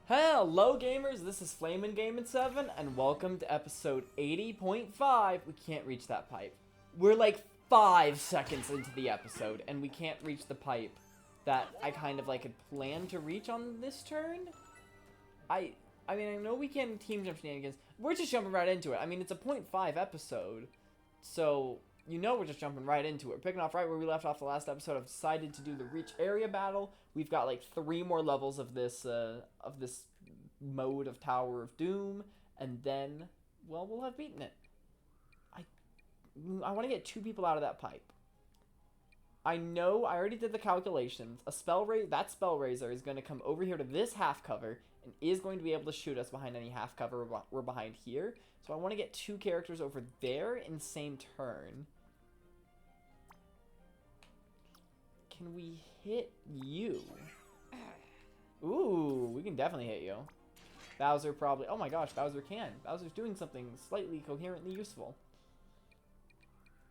Hello gamers, this is Flamin' Game 7 and welcome to episode 80.5. We can't reach that pipe. We're like 5 seconds into the episode and we can't reach the pipe that I kind of like had planned to reach on this turn. I mean, I know we can team jump shenanigans. We're just jumping right into it. I mean, it's a 0.5 episode, so you know we're just jumping right into it. We're picking off right where we left off the last episode. I've decided to do the reach area battle. We've got like 3 more levels of this mode of Tower of Doom, and then, well, we'll have beaten it. I want to get 2 people out of that pipe. I know I already did the calculations. That spell raiser is going to come over here to this half cover and is going to be able to shoot us behind any half cover we're behind here. So I want to get 2 characters over there in same turn. Can we hit you? Ooh, we can definitely hit you. Bowser probably... Oh my gosh, Bowser can. Bowser's doing something slightly coherently useful.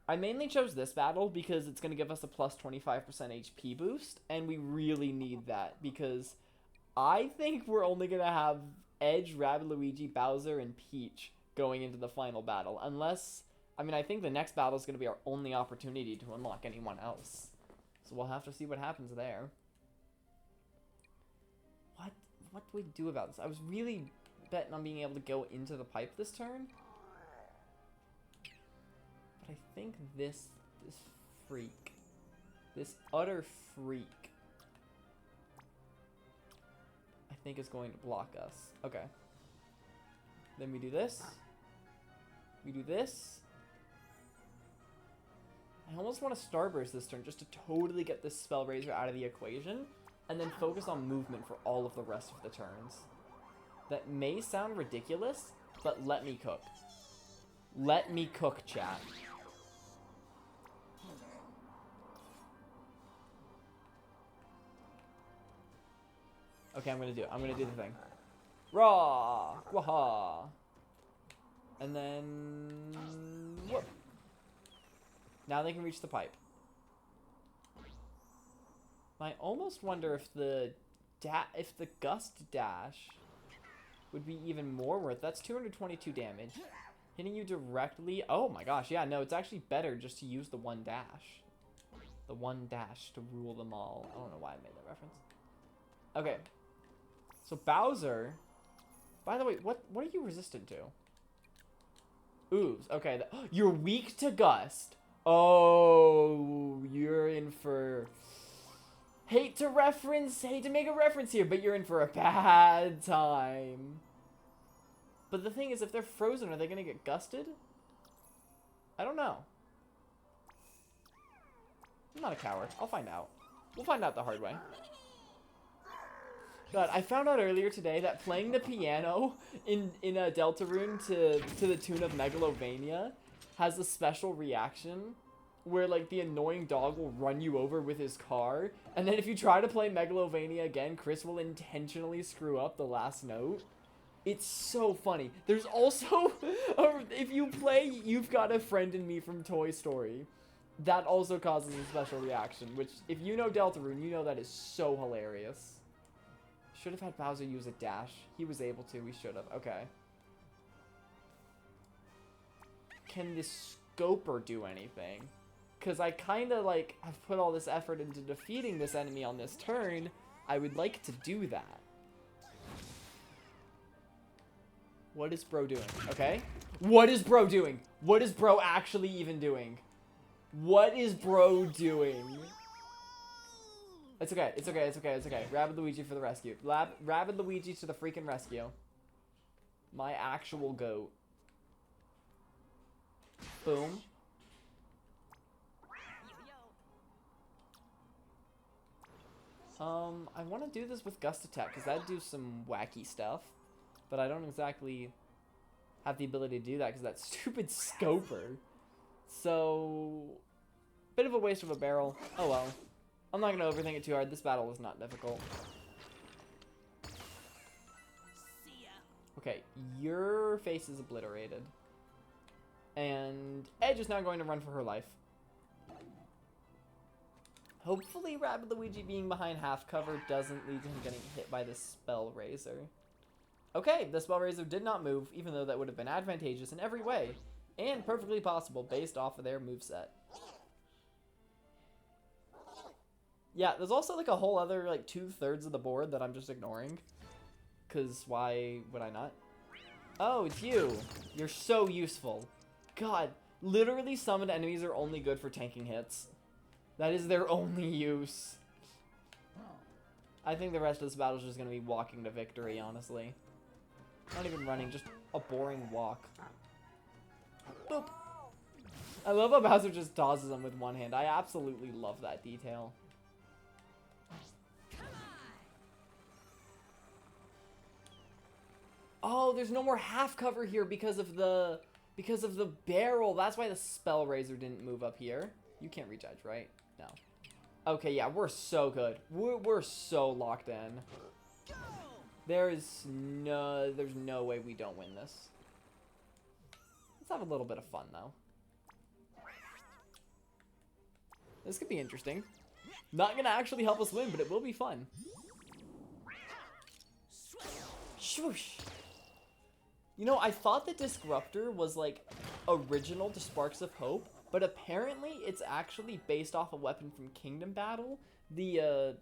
I mainly chose this battle because it's going to give us a plus 25% HP boost, and we really need that because I think we're only going to have Edge, Rabbid, Luigi, Bowser, and Peach going into the final battle. Unless... I mean, I think the next battle is going to be our only opportunity to unlock anyone else. So we'll have to see what happens there. What do we do about this? I was really betting on being able to go into the pipe this turn. But I think this freak, this utter freak, I think is going to block us. Okay. Then we do this. We do this. I almost want to Starburst this turn just to totally get this Spell Raiser out of the equation. And then focus on movement for all of the rest of the turns. That may sound ridiculous, but let me cook. Let me cook, chat. Okay, I'm gonna do it. I'm gonna do the thing. Raw! Waha! And then... whoop. Now they can reach the pipe. I almost wonder if the gust dash would be even more worth. That's 222 damage. Hitting you directly. Oh my gosh, yeah, no, it's actually better just to use the one dash. The one dash to rule them all. I don't know why I made that reference. Okay. So Bowser. By the way, what are you resistant to? Ooze. Okay, you're weak to gust. Oh, you're in for... Hate to make a reference here, but you're in for a bad time. But the thing is, if they're frozen, are they going to get gusted? I don't know. I'm not a coward. I'll find out. We'll find out the hard way. God, I found out earlier today that playing the piano in a Deltarune to the tune of Megalovania has a special reaction where, like, the annoying dog will run you over with his car, and then if you try to play Megalovania again, Chris will intentionally screw up the last note. It's so funny. There's also, if you play You've Got a Friend in Me from Toy Story, that also causes a special reaction, which, if you know Deltarune, you know that is so hilarious. Should have had Bowser use a dash. He was able to. We should have. Okay. Can this Scoper do anything? Because I kind of, like, have put all this effort into defeating this enemy on this turn. I would like to do that. What is bro doing? Okay? What is bro doing? What is bro actually even doing? What is bro doing? It's okay. It's okay. It's okay. It's okay. Rabbid Luigi for the rescue. Rabbid Luigi to the freaking rescue. My actual goat. Boom. I want to do this with Gust Attack, because that'd do some wacky stuff. But I don't exactly have the ability to do that, because that stupid Scoper. So, bit of a waste of a barrel. Oh well. I'm not going to overthink it too hard. This battle is not difficult. Okay, your face is obliterated. And Edge is now going to run for her life. Hopefully Rabbid Luigi being behind half cover doesn't lead to him getting hit by this Spell Raiser. Okay, the Spell Razor did not move, even though that would have been advantageous in every way, and perfectly possible based off of their moveset. Yeah, there's also like a whole other like 2/3 of the board that I'm just ignoring. Cause why would I not? Oh, it's you. You're so useful. God, literally summoned enemies are only good for tanking hits. That is their only use. I think the rest of this battle is just going to be walking to victory, honestly. Not even running, just a boring walk. Boop. I love how Bowser just tosses them with one hand. I absolutely love that detail. Oh, there's no more half cover here because of the barrel. That's why the Spell Razor didn't move up here. You can't rejudge, right? No. Okay, yeah, we're so good. We're so locked in. There's no way we don't win this. Let's have a little bit of fun though. This could be interesting. Not gonna actually help us win, but it will be fun. Swoosh. You know, I thought the Disruptor was like original to Sparks of Hope, but apparently it's actually based off a weapon from Kingdom Battle. The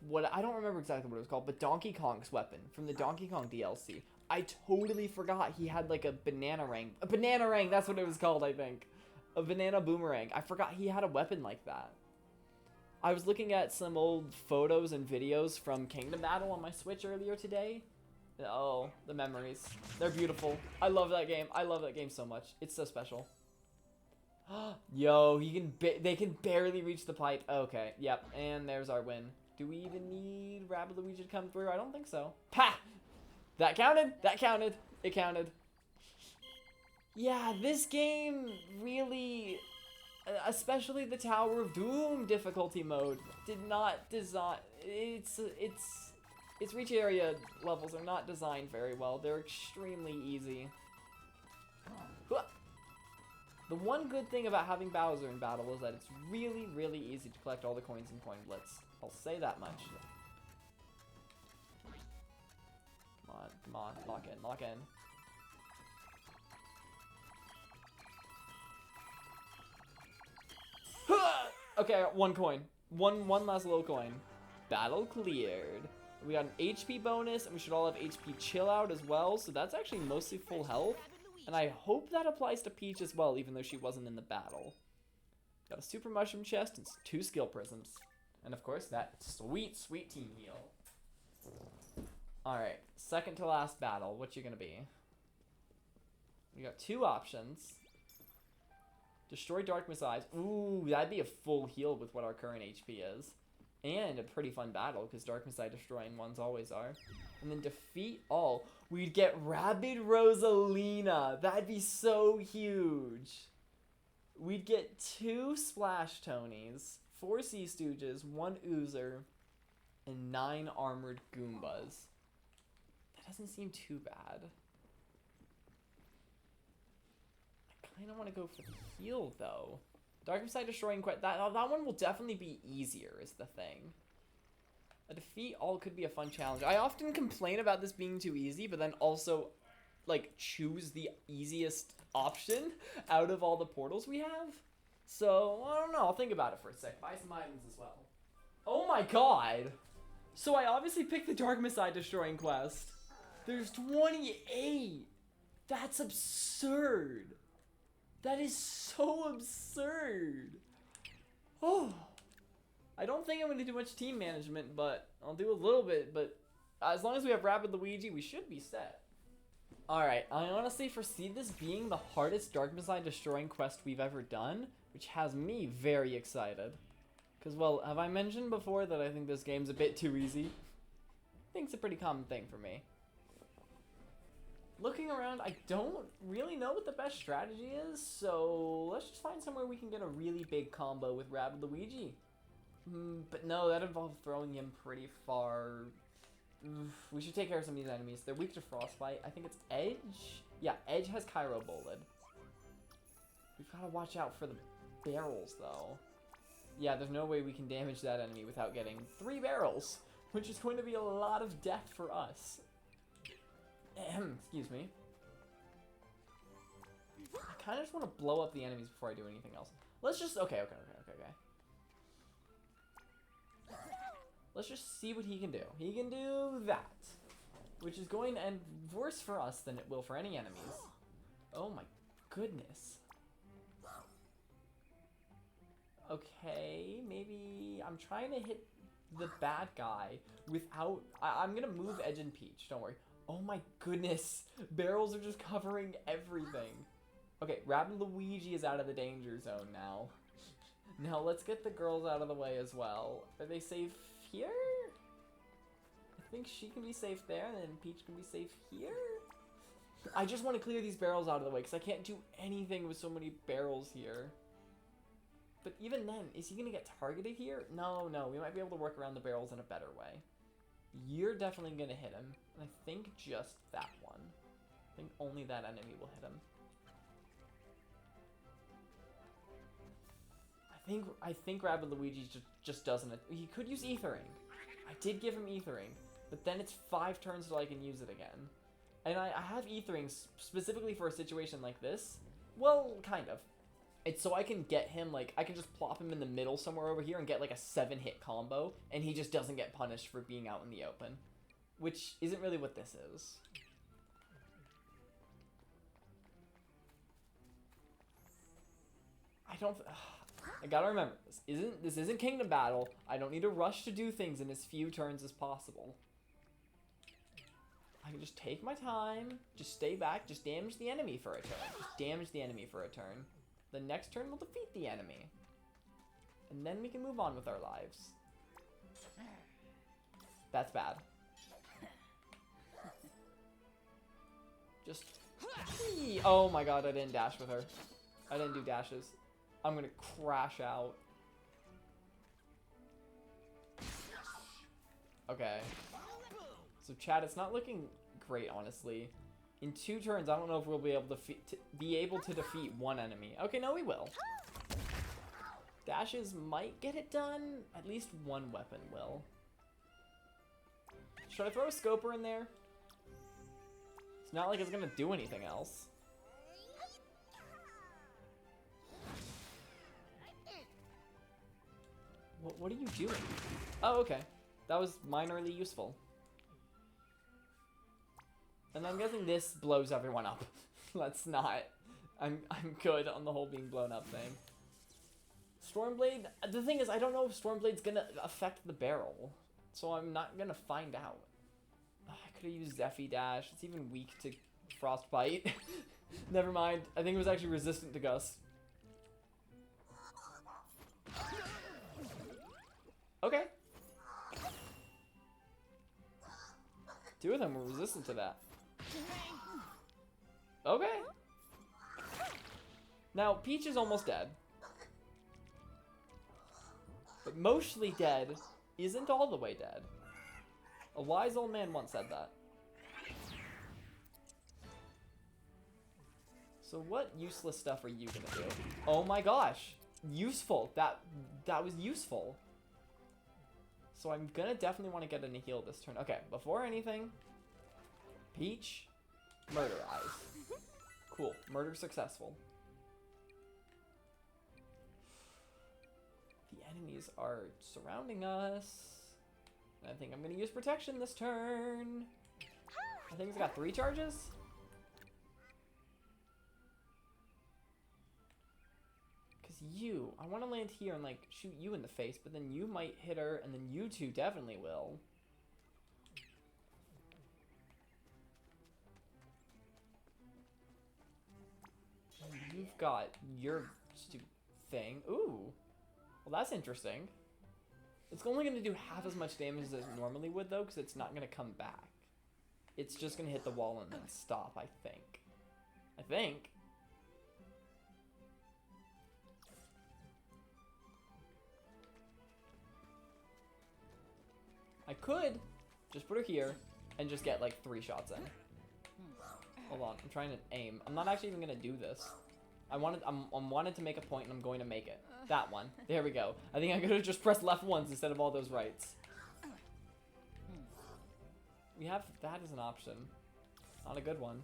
what I don't remember exactly what it was called, but Donkey Kong's weapon from the Donkey Kong DLC. I totally forgot he had like a banana ring. A banana ring, that's what it was called, I think. A banana boomerang. I forgot he had a weapon like that. I was looking at some old photos and videos from Kingdom Battle on my Switch earlier today. Oh, the memories. They're beautiful. I love that game. I love that game so much. It's so special. Yo, they can barely reach the pipe. Okay, yep, and there's our win. Do we even need Rabbid Luigi to come through? I don't think so. Pa! That counted. That counted. It counted. Yeah, this game really, especially the Tower of Doom difficulty mode, did not design. Its reach area levels are not designed very well. They're extremely easy. The one good thing about having Bowser in battle is that it's really, really easy to collect all the coins in Coin Blitz. I'll say that much. Come on, come on, lock in, lock in. Okay, I got one coin. One last little coin. Battle cleared. We got an HP bonus, and we should all have HP chill out as well, so that's actually mostly full health. And I hope that applies to Peach as well, even though she wasn't in the battle. Got a Super Mushroom Chest and 2 Skill Prisms. And of course, that sweet, sweet team heal. Alright, second to last battle. What you gonna be? We got 2 options. Destroy Dark Messiahs. Ooh, that'd be a full heal with what our current HP is. And a pretty fun battle, because Dark Messiah destroying ones always are. And then defeat all. We'd get Rabid Rosalina. That'd be so huge. We'd get 2 Splash Tonys, 4 Sea Stooges, 1 Oozer, and 9 Armored Goombas. That doesn't seem too bad. I kind of want to go for the heal, though. Dark Messiah destroying that one will definitely be easier, is the thing. A defeat all could be a fun challenge. I often complain about this being too easy, but then also, like, choose the easiest option out of all the portals we have. So, I don't know. I'll think about it for a sec. Buy some items as well. Oh my god! So I obviously picked the Dark Messiah destroying quest. There's 28! That's absurd! That is so absurd! Oh! I don't think I'm going to do much team management, but I'll do a little bit, but as long as we have Rabbid Luigi, we should be set. Alright, I honestly foresee this being the hardest Dark Messiah destroying quest we've ever done, which has me very excited. Because, well, have I mentioned before that I think this game's a bit too easy? I think it's a pretty common thing for me. Looking around, I don't really know what the best strategy is, so let's just find somewhere we can get a really big combo with Rabbid Luigi. But no, that involves throwing him pretty far. We should take care of some of these enemies. They're weak to Frostbite. I think it's Edge? Yeah, Edge has Cairo Bolted. We've got to watch out for the barrels, though. Yeah, there's no way we can damage that enemy without getting 3 barrels, which is going to be a lot of death for us. Excuse me. I kind of just want to blow up the enemies before I do anything else. Let's just... Okay. Let's just see what he can do. He can do that. Which is going to end worse for us than it will for any enemies. Oh my goodness. Okay, maybe I'm trying to hit the bad guy without... I'm going to move Edge and Peach, don't worry. Oh my goodness. Barrels are just covering everything. Okay, Rabbid Luigi is out of the danger zone now. Now let's get the girls out of the way as well. Are they safe here? I think she can be safe there, and then Peach can be safe here? I just want to clear these barrels out of the way, because I can't do anything with so many barrels here. But even then, is he going to get targeted here? No, we might be able to work around the barrels in a better way. You're definitely going to hit him. And I think just that one. I think only that enemy will hit him. I think Rabbid Luigi just doesn't... He could use Ethering. I did give him Ethering. But then it's 5 turns till I can use it again. And I have Ethering specifically for a situation like this. Well, kind of. It's so I can get him, like, I can just plop him in the middle somewhere over here and get, like, a 7-hit combo, and he just doesn't get punished for being out in the open. Which isn't really what this is. I gotta remember, this isn't Kingdom Battle. I don't need to rush to do things in as few turns as possible. I can just take my time, just stay back, just damage the enemy for a turn. Just damage the enemy for a turn. The next turn will defeat the enemy. And then we can move on with our lives. That's bad. Just... Oh my god, I didn't dash with her. I didn't do dashes. I'm gonna crash out. Okay. So chat, it's not looking great, honestly. In 2 turns, I don't know if we'll be able to defeat one enemy. Okay, no, we will. Dashes might get it done. At least one weapon will. Should I throw a scoper in there? It's not like it's gonna do anything else. What are you doing? Oh, okay. That was minorly useful. And I'm guessing this blows everyone up. Let's not. I'm good on the whole being blown up thing. Stormblade, the thing is, I don't know if Stormblade's gonna affect the barrel. So I'm not gonna find out. I could have used Zephy Dash. It's even weak to Frostbite. Never mind. I think it was actually resistant to Gust. Okay. 2 of them were resistant to that. Okay. Now, Peach is almost dead. But mostly dead isn't all the way dead. A wise old man once said that. So what useless stuff are you gonna do? Oh my gosh. Useful. That was useful. So I'm gonna definitely want to get in a heal this turn. Okay, before anything, Peach, Murder Eyes. Cool, murder successful. The enemies are surrounding us. I think I'm gonna use protection this turn. I think it's got 3 charges. I want to land here and like shoot you in the face, but then you might hit her, and then you 2 definitely will. And you've got your stupid thing. Ooh, well that's interesting. It's only going to do half as much damage as it normally would though, because it's not going to come back. It's just going to hit the wall and then stop, I think. I could just put her here and just get like 3 shots in. Hold on, I'm trying to aim. I'm not actually even gonna do this. I wanted to make a point and I'm going to make it. That one. There we go. I think I could have just pressed left once instead of all those rights. We have that as an option. Not a good one.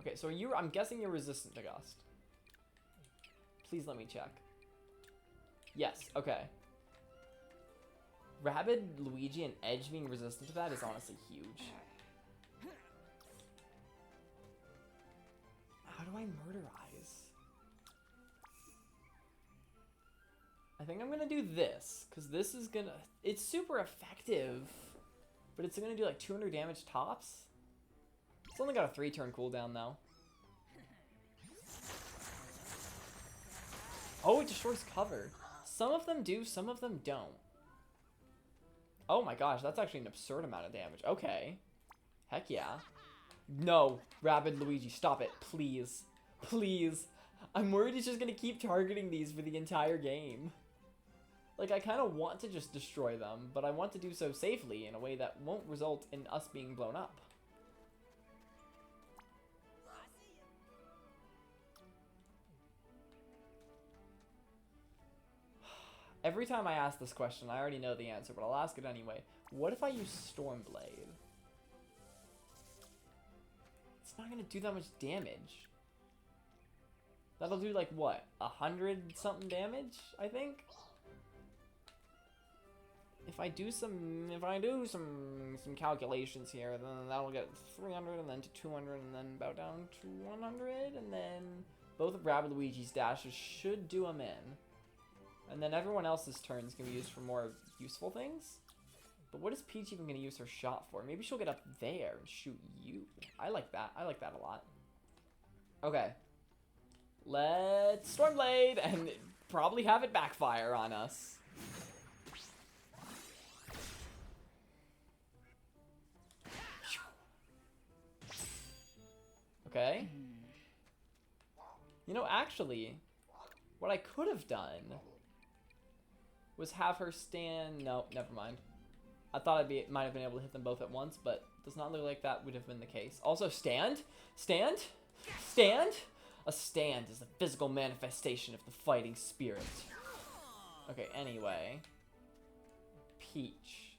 Okay, so I'm guessing you're resistant to Gust. Please let me check. Yes, okay. Rabbid, Luigi, and Edge being resistant to that is honestly huge. How do I murderize? I think I'm gonna do this, because this is gonna... It's super effective, but it's gonna do like 200 damage tops. It's only got a 3-turn cooldown, though. Oh, it destroys cover. Some of them do, some of them don't. Oh my gosh, that's actually an absurd amount of damage. Okay. Heck yeah. No, Rabbid Luigi, stop it, please. Please. I'm worried he's just gonna keep targeting these for the entire game. Like, I kind of want to just destroy them, but I want to do so safely in a way that won't result in us being blown up. Every time I ask this question, I already know the answer, but I'll ask it anyway. What if I use Stormblade? It's not gonna do that much damage. That'll do like what? 100 something damage, I think? If I do some calculations here, then that'll get 300 and then to 200 and then about down to 100, and then both of Rabbid Luigi's dashes should do them in. And then everyone else's turns can be used for more useful things. But what is Peach even going to use her shot for? Maybe she'll get up there and shoot you. I like that. I like that a lot. Okay. Let's Stormblade and probably have it backfire on us. Okay. You know, actually, what I could have done was have her stand... No, never mind. I thought might have been able to hit them both at once, but does not look like that would have been the case. Also, stand? Stand? Stand? A stand is the physical manifestation of the fighting spirit. Okay, anyway. Peach.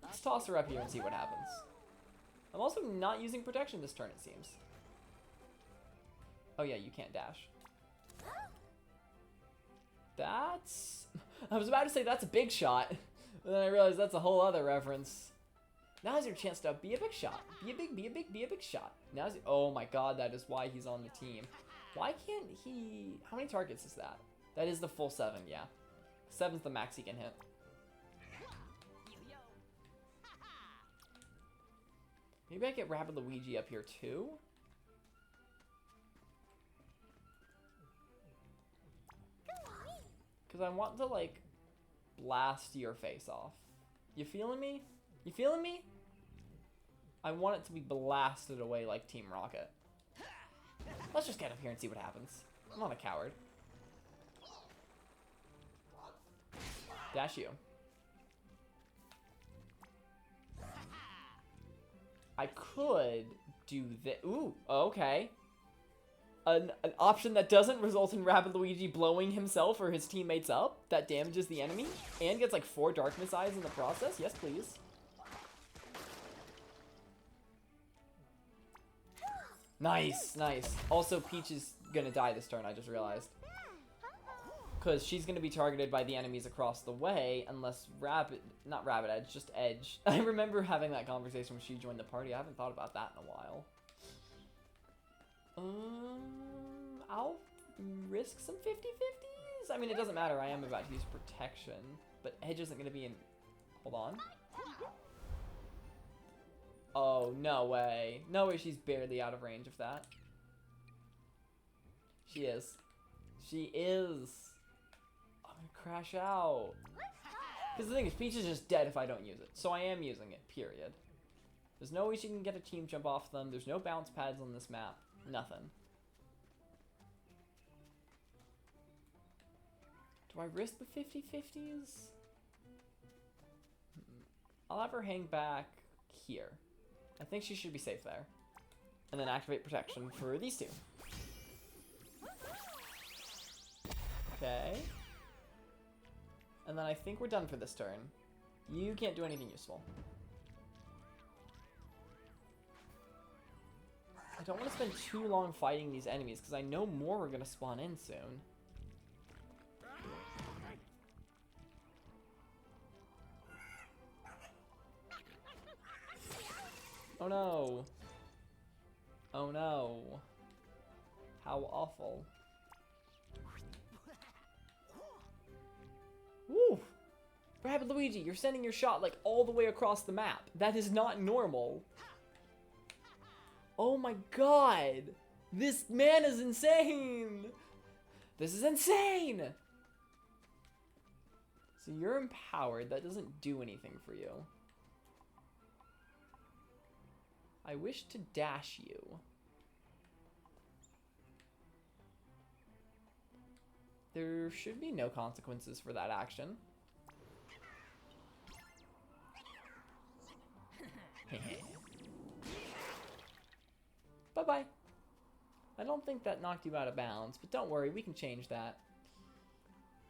Let's toss her up here and see what happens. I'm also not using protection this turn, it seems. Oh yeah, you can't dash. That's... I was about to say that's a big shot. And then I realized that's a whole other reference. Now's your chance to be a big shot. Be a big shot. Now's... Oh my god, that is why he's on the team. Why can't he... How many targets is that? That is the full 7, yeah. 7's the max he can hit. Maybe I get Rabbid Luigi up here too? Because I want to, like, blast your face off. You feeling me? You feeling me? I want it to be blasted away like Team Rocket. Let's just get up here and see what happens. I'm not a coward. Dash you. I could do this. Ooh, okay. An option that doesn't result in Rabbid Luigi blowing himself or his teammates up, that damages the enemy, and gets like 4 Darkness Eyes in the process. Yes, please. Nice, nice. Also, Peach is gonna die this turn, I just realized. Because she's gonna be targeted by the enemies across the way, unless not Rabbid Edge, just Edge. I remember having that conversation when she joined the party. I haven't thought about that in a while. I'll risk some 50-50s. I mean, it doesn't matter. I am about to use protection, but Edge isn't going to be in... Hold on. Oh, no way. No way she's barely out of range of that. She is. She is. I'm going to crash out. Because the thing is, Peach is just dead if I don't use it. So I am using it, period. There's no way she can get a team jump off them. There's no bounce pads on this map. Nothing. Do I risk the 50-50s? I'll have her hang back here. I think she should be safe there. And then activate protection for these two. Okay. And then I think we're done for this turn. You can't do anything useful. I don't want to spend too long fighting these enemies because I know more are going to spawn in soon. Oh no. Oh no. How awful. Woo! Rabbid Luigi, you're sending your shot like all the way across the map. That is not normal. Oh my god! This man is insane! This is insane! So you're empowered. That doesn't do anything for you. I wish to dash you. There should be no consequences for that action. Bye-bye. I don't think that knocked you out of bounds, but don't worry, we can change that.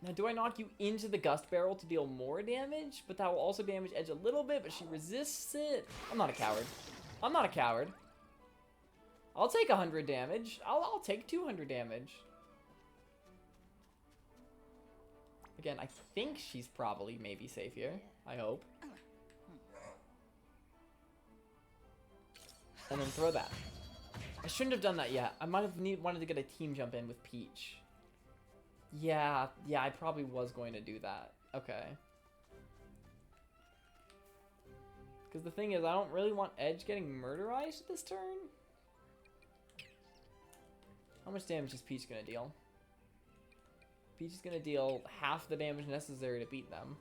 Now, do I knock you into the gust barrel to deal more damage? But that will also damage Edge a little bit, but she resists it. I'm not a coward. I'm not a coward. I'll take 100 damage. I'll take 200 damage. Again, I think she's probably maybe safe here. I hope. And then throw that. I shouldn't have done that yet. I might have wanted to get a team jump in with Peach. Yeah, I probably was going to do that. Okay. Because the thing is, I don't really want Edge getting murderized this turn. How much damage is Peach going to deal? Peach is going to deal half the damage necessary to beat them.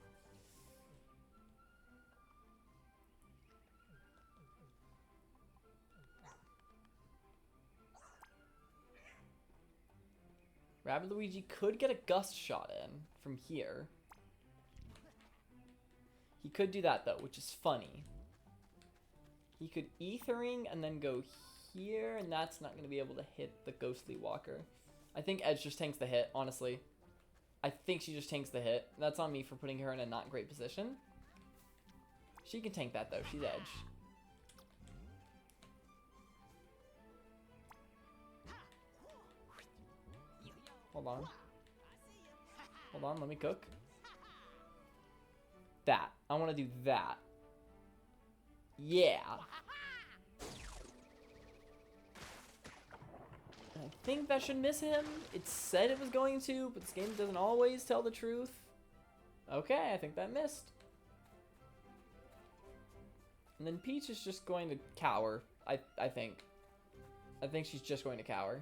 Rabbid Luigi could get a gust shot in from here. He could do that though, which is funny. He could Ethering and then go here, and that's not going to be able to hit the Ghostly Walker. I think Edge just tanks the hit, honestly. I think she just tanks the hit. That's on me for putting her in a not great position. She can tank that though, she's Edge. Hold on. Hold on, let me cook. That. I want to do that. Yeah. I think that should miss him. It said it was going to, but this game doesn't always tell the truth. Okay, I think that missed. And then Peach is just going to cower, I think. I think she's just going to cower.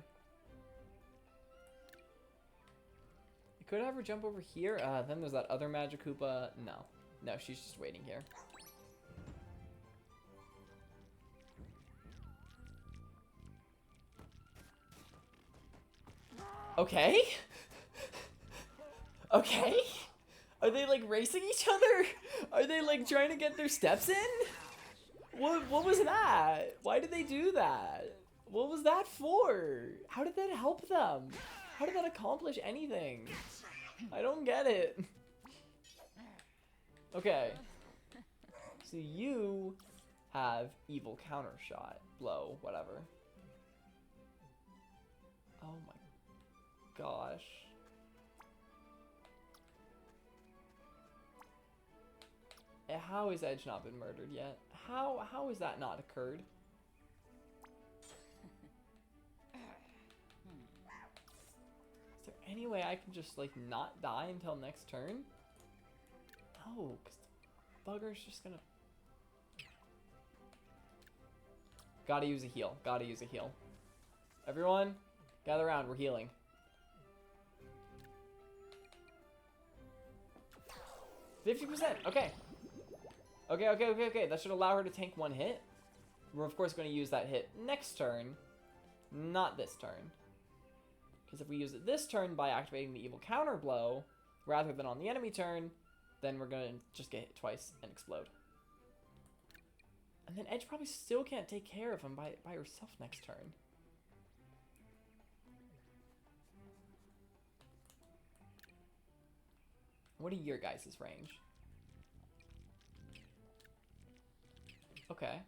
Could I have her jump over here? Then there's that other Magic Koopa. No. No, she's just waiting here. Okay. Okay. Are they like racing each other? Are they like trying to get their steps in? What was that? Why did they do that? What was that for? How did that help them? How did that accomplish anything? I don't get it. Okay. So you have evil counter shot, blow, whatever. Oh my gosh. How has Edge not been murdered yet? How has that not occurred? Is there any way I can just like not die until next turn? No, because the bugger's just gonna... Gotta use a heal. Gotta use a heal. Everyone, gather around. We're healing. %. Okay. Okay. That should allow her to tank one hit. We're of course going to use that hit next turn, not this turn. Because if we use it this turn by activating the evil counter blow, rather than on the enemy turn, then we're going to just get hit twice and explode. And then Edge probably still can't take care of him by herself next turn. What are your guys' range? Okay.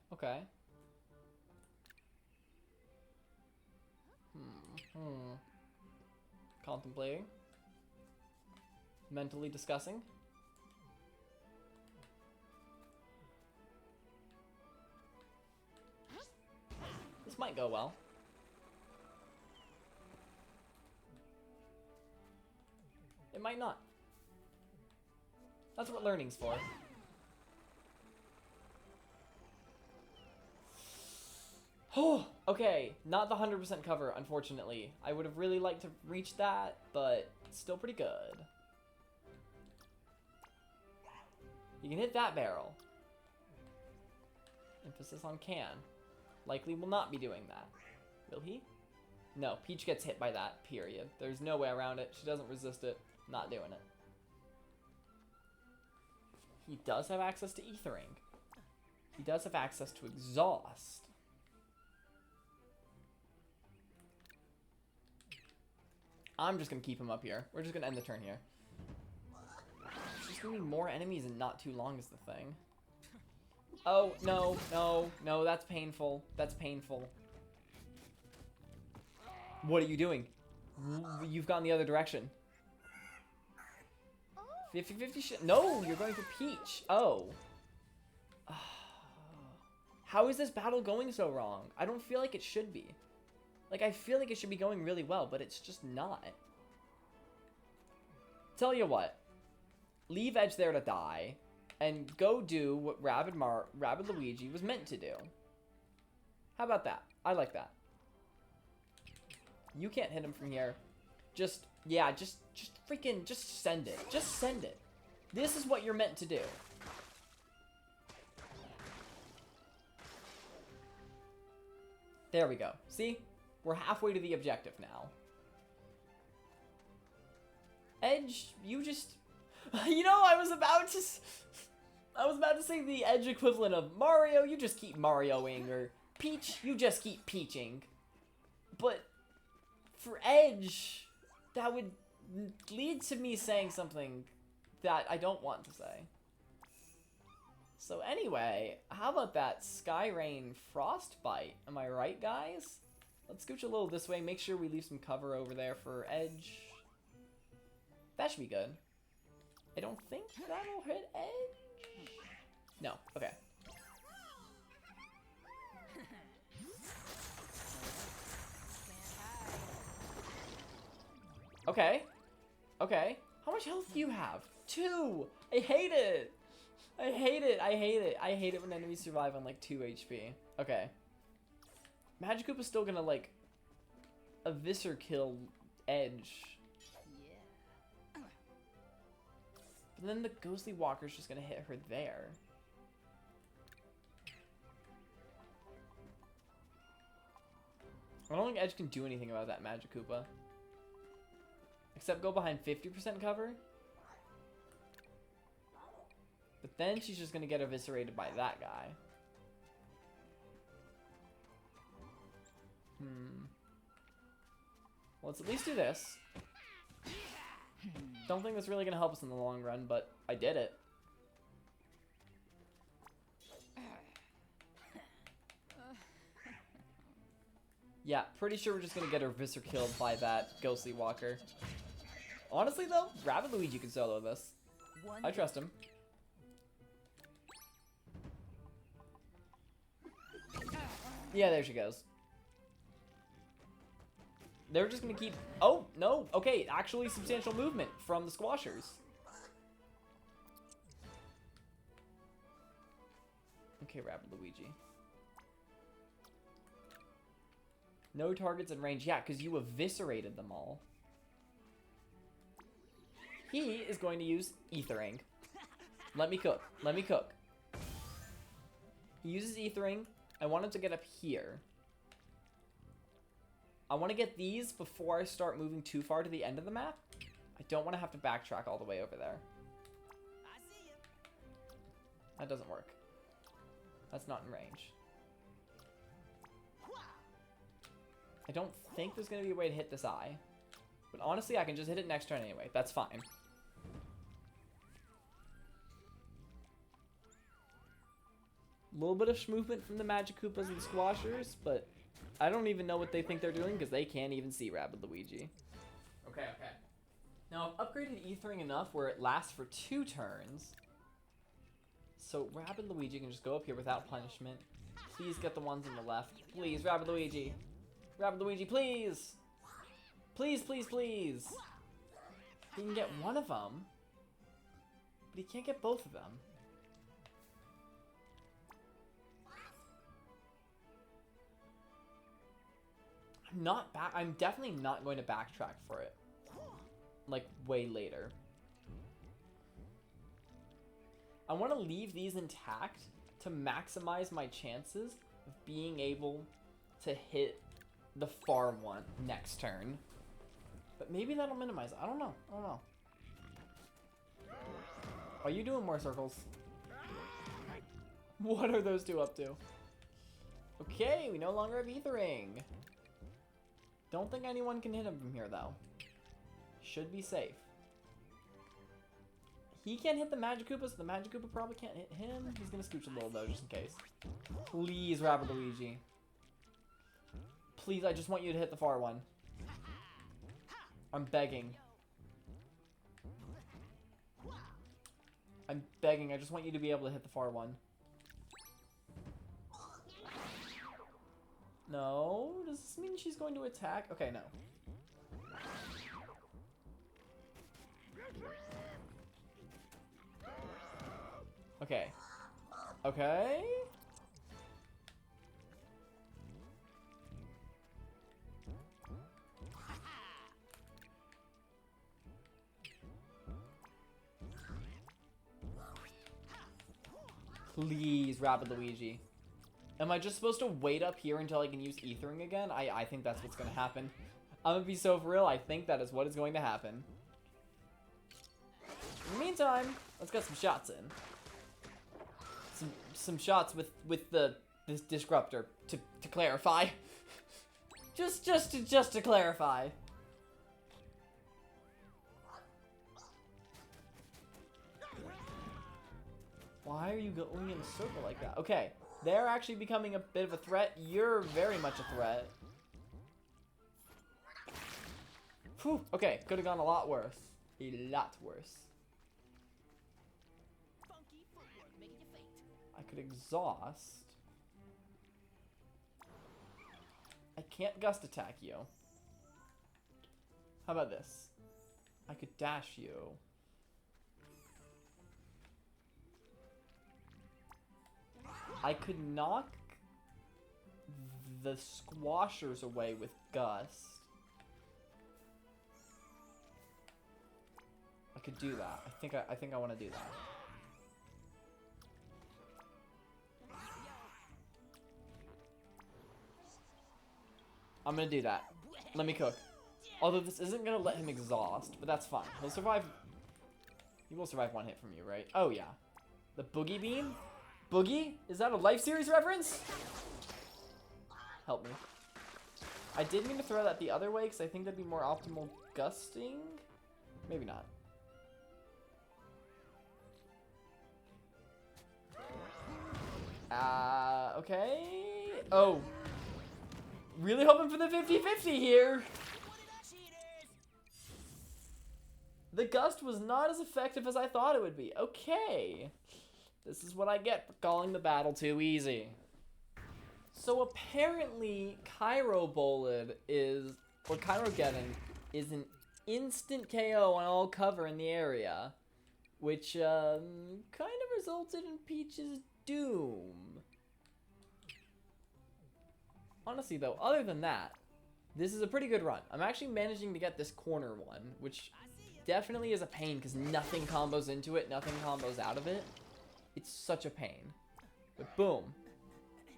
Contemplating. Mentally discussing. This might go well. It might not. That's what learning's for. Oh, okay. Not the 100% cover, unfortunately. I would have really liked to reach that, but still pretty good. You can hit that barrel. Emphasis on can. Likely will not be doing that. Will he? No, Peach gets hit by that, period. There's no way around it. She doesn't resist it. Not doing it. He does have access to Ethering. He does have access to Exhaust. I'm just going to keep him up here. We're just going to end the turn here. There's just going to be more enemies in not too long is the thing. Oh, no, no, no, that's painful. That's painful. What are you doing? You've gone the other direction. 50-50 no, you're going for Peach. Oh. How is this battle going so wrong? I don't feel like it should be. Like, I feel like it should be going really well, but it's just not. Tell you what. Leave Edge there to die, and go do what Rabbid Luigi was meant to do. How about that? I like that. You can't hit him from here. Just freaking, just send it. Just send it. This is what you're meant to do. There we go. See? We're halfway to the objective now. Edge, you just... You know, I was about to say the Edge equivalent of Mario, you just keep Marioing, or Peach, you just keep Peaching. But for Edge, that would lead to me saying something that I don't want to say. So anyway, how about that Skyrain Frostbite? Am I right, guys? Let's scooch a little this way. Make sure we leave some cover over there for Edge. That should be good. I don't think that'll hit Edge. No. Okay. Okay. Okay. How much health do you have? 2! I hate it! I hate it. I hate it. I hate it when enemies survive on like 2 HP. Okay. Magikoopa's still gonna like eviscer kill Edge. But then the Ghostly Walker's just gonna hit her there. I don't think Edge can do anything about that Magikoopa. Except go behind 50% cover. But then she's just gonna get eviscerated by that guy. Well, let's at least do this. Don't think that's really gonna help us in the long run, but I did it. Yeah, pretty sure we're just gonna get her viscer killed by that Ghostly Walker. Honestly though, Rabbid Luigi can solo this. I trust him. Yeah, there she goes. They're just gonna keep... Oh, no. Okay, actually substantial movement from the squashers. Okay, Rabbid Luigi. No targets in range. Yeah, because you eviscerated them all. He is going to use Ethering. Let me cook. Let me cook. He uses Ethering. I want him to get up here. I want to get these before I start moving too far to the end of the map. I don't want to have to backtrack all the way over there. That doesn't work. That's not in range. I don't think there's going to be a way to hit this eye. But honestly, I can just hit it next turn anyway. That's fine. A little bit of movement from the Magikoopas and Squashers, but I don't even know what they think they're doing because they can't even see Rabbid Luigi. Okay. Now I've upgraded Ethering enough where it lasts for 2 turns. So Rabbid Luigi can just go up here without punishment. Please get the ones on the left. Please, Rabbid Luigi. Rabbid Luigi, please. Please. He can get one of them. But he can't get both of them. I'm definitely not going to backtrack for it. Like, way later. I want to leave these intact to maximize my chances of being able to hit the far one next turn. But maybe that'll minimize it. I don't know. Are you doing more circles? What are those two up to? Okay, we no longer have Ethering. Don't think anyone can hit him from here, though. Should be safe. He can't hit the Magic Koopa, so the Magic Koopa probably can't hit him. He's gonna scooch a little, though, just in case. Please, Rabbid Luigi. Please, I just want you to hit the far one. I'm begging. I just want you to be able to hit the far one. No? Does this mean she's going to attack? Okay, no. Okay. Okay? Please, Rabbid Luigi. Am I just supposed to wait up here until I can use Ethering again? I think that's what's going to happen. I'm going to be so for real. I think that is what is going to happen. In the meantime, let's get some shots in. Some shots with this disruptor to clarify. just to clarify. Why are you going in a circle like that? Okay, they're actually becoming a bit of a threat. You're very much a threat. Whew, okay, could have gone a lot worse. A lot worse. I could exhaust. I can't gust attack you. How about this? I could dash you. I could knock the squashers away with Gust. I could do that. I think I want to do that. I'm gonna do that. Let me cook. Although this isn't gonna let him exhaust, but that's fine. He'll survive. He will survive one hit from you, right? Oh yeah. The Boogie Beam? Boogie? Is that a Life Series reference? Help me. I did mean to throw that the other way because I think that'd be more optimal gusting. Maybe not. Okay. Oh. Really hoping for the 50-50 here. The gust was not as effective as I thought it would be. Okay. This is what I get for calling the battle too easy. So apparently, Kyrobolid is, or Kyrogeddon, is an instant KO on all cover in the area, which kind of resulted in Peach's doom. Honestly though, other than that, this is a pretty good run. I'm actually managing to get this corner one, which definitely is a pain because nothing combos into it, nothing combos out of it. It's such a pain. But boom.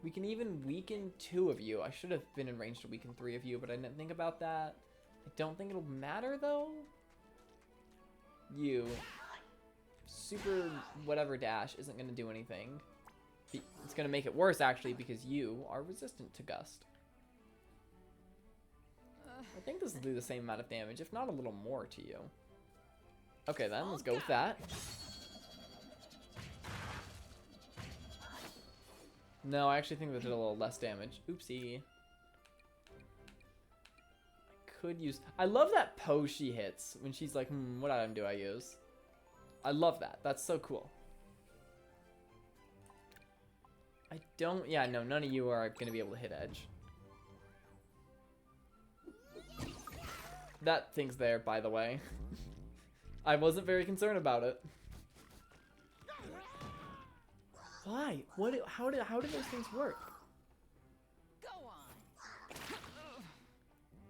We can even weaken 2 of you. I should have been in range to weaken 3 of you, but I didn't think about that. I don't think it'll matter though. You. Super whatever dash isn't going to do anything. It's going to make it worse actually because you are resistant to Gust. I think this will do the same amount of damage, if not a little more to you. Okay then, let's go with that. No, I actually think that did a little less damage. Oopsie. could use... I love that pose she hits when she's like, what item do I use? I love that. That's so cool. I don't... Yeah, no, none of you are going to be able to hit edge. That thing's there, by the way. I wasn't very concerned about it. Why? What? How did those things work? Go on.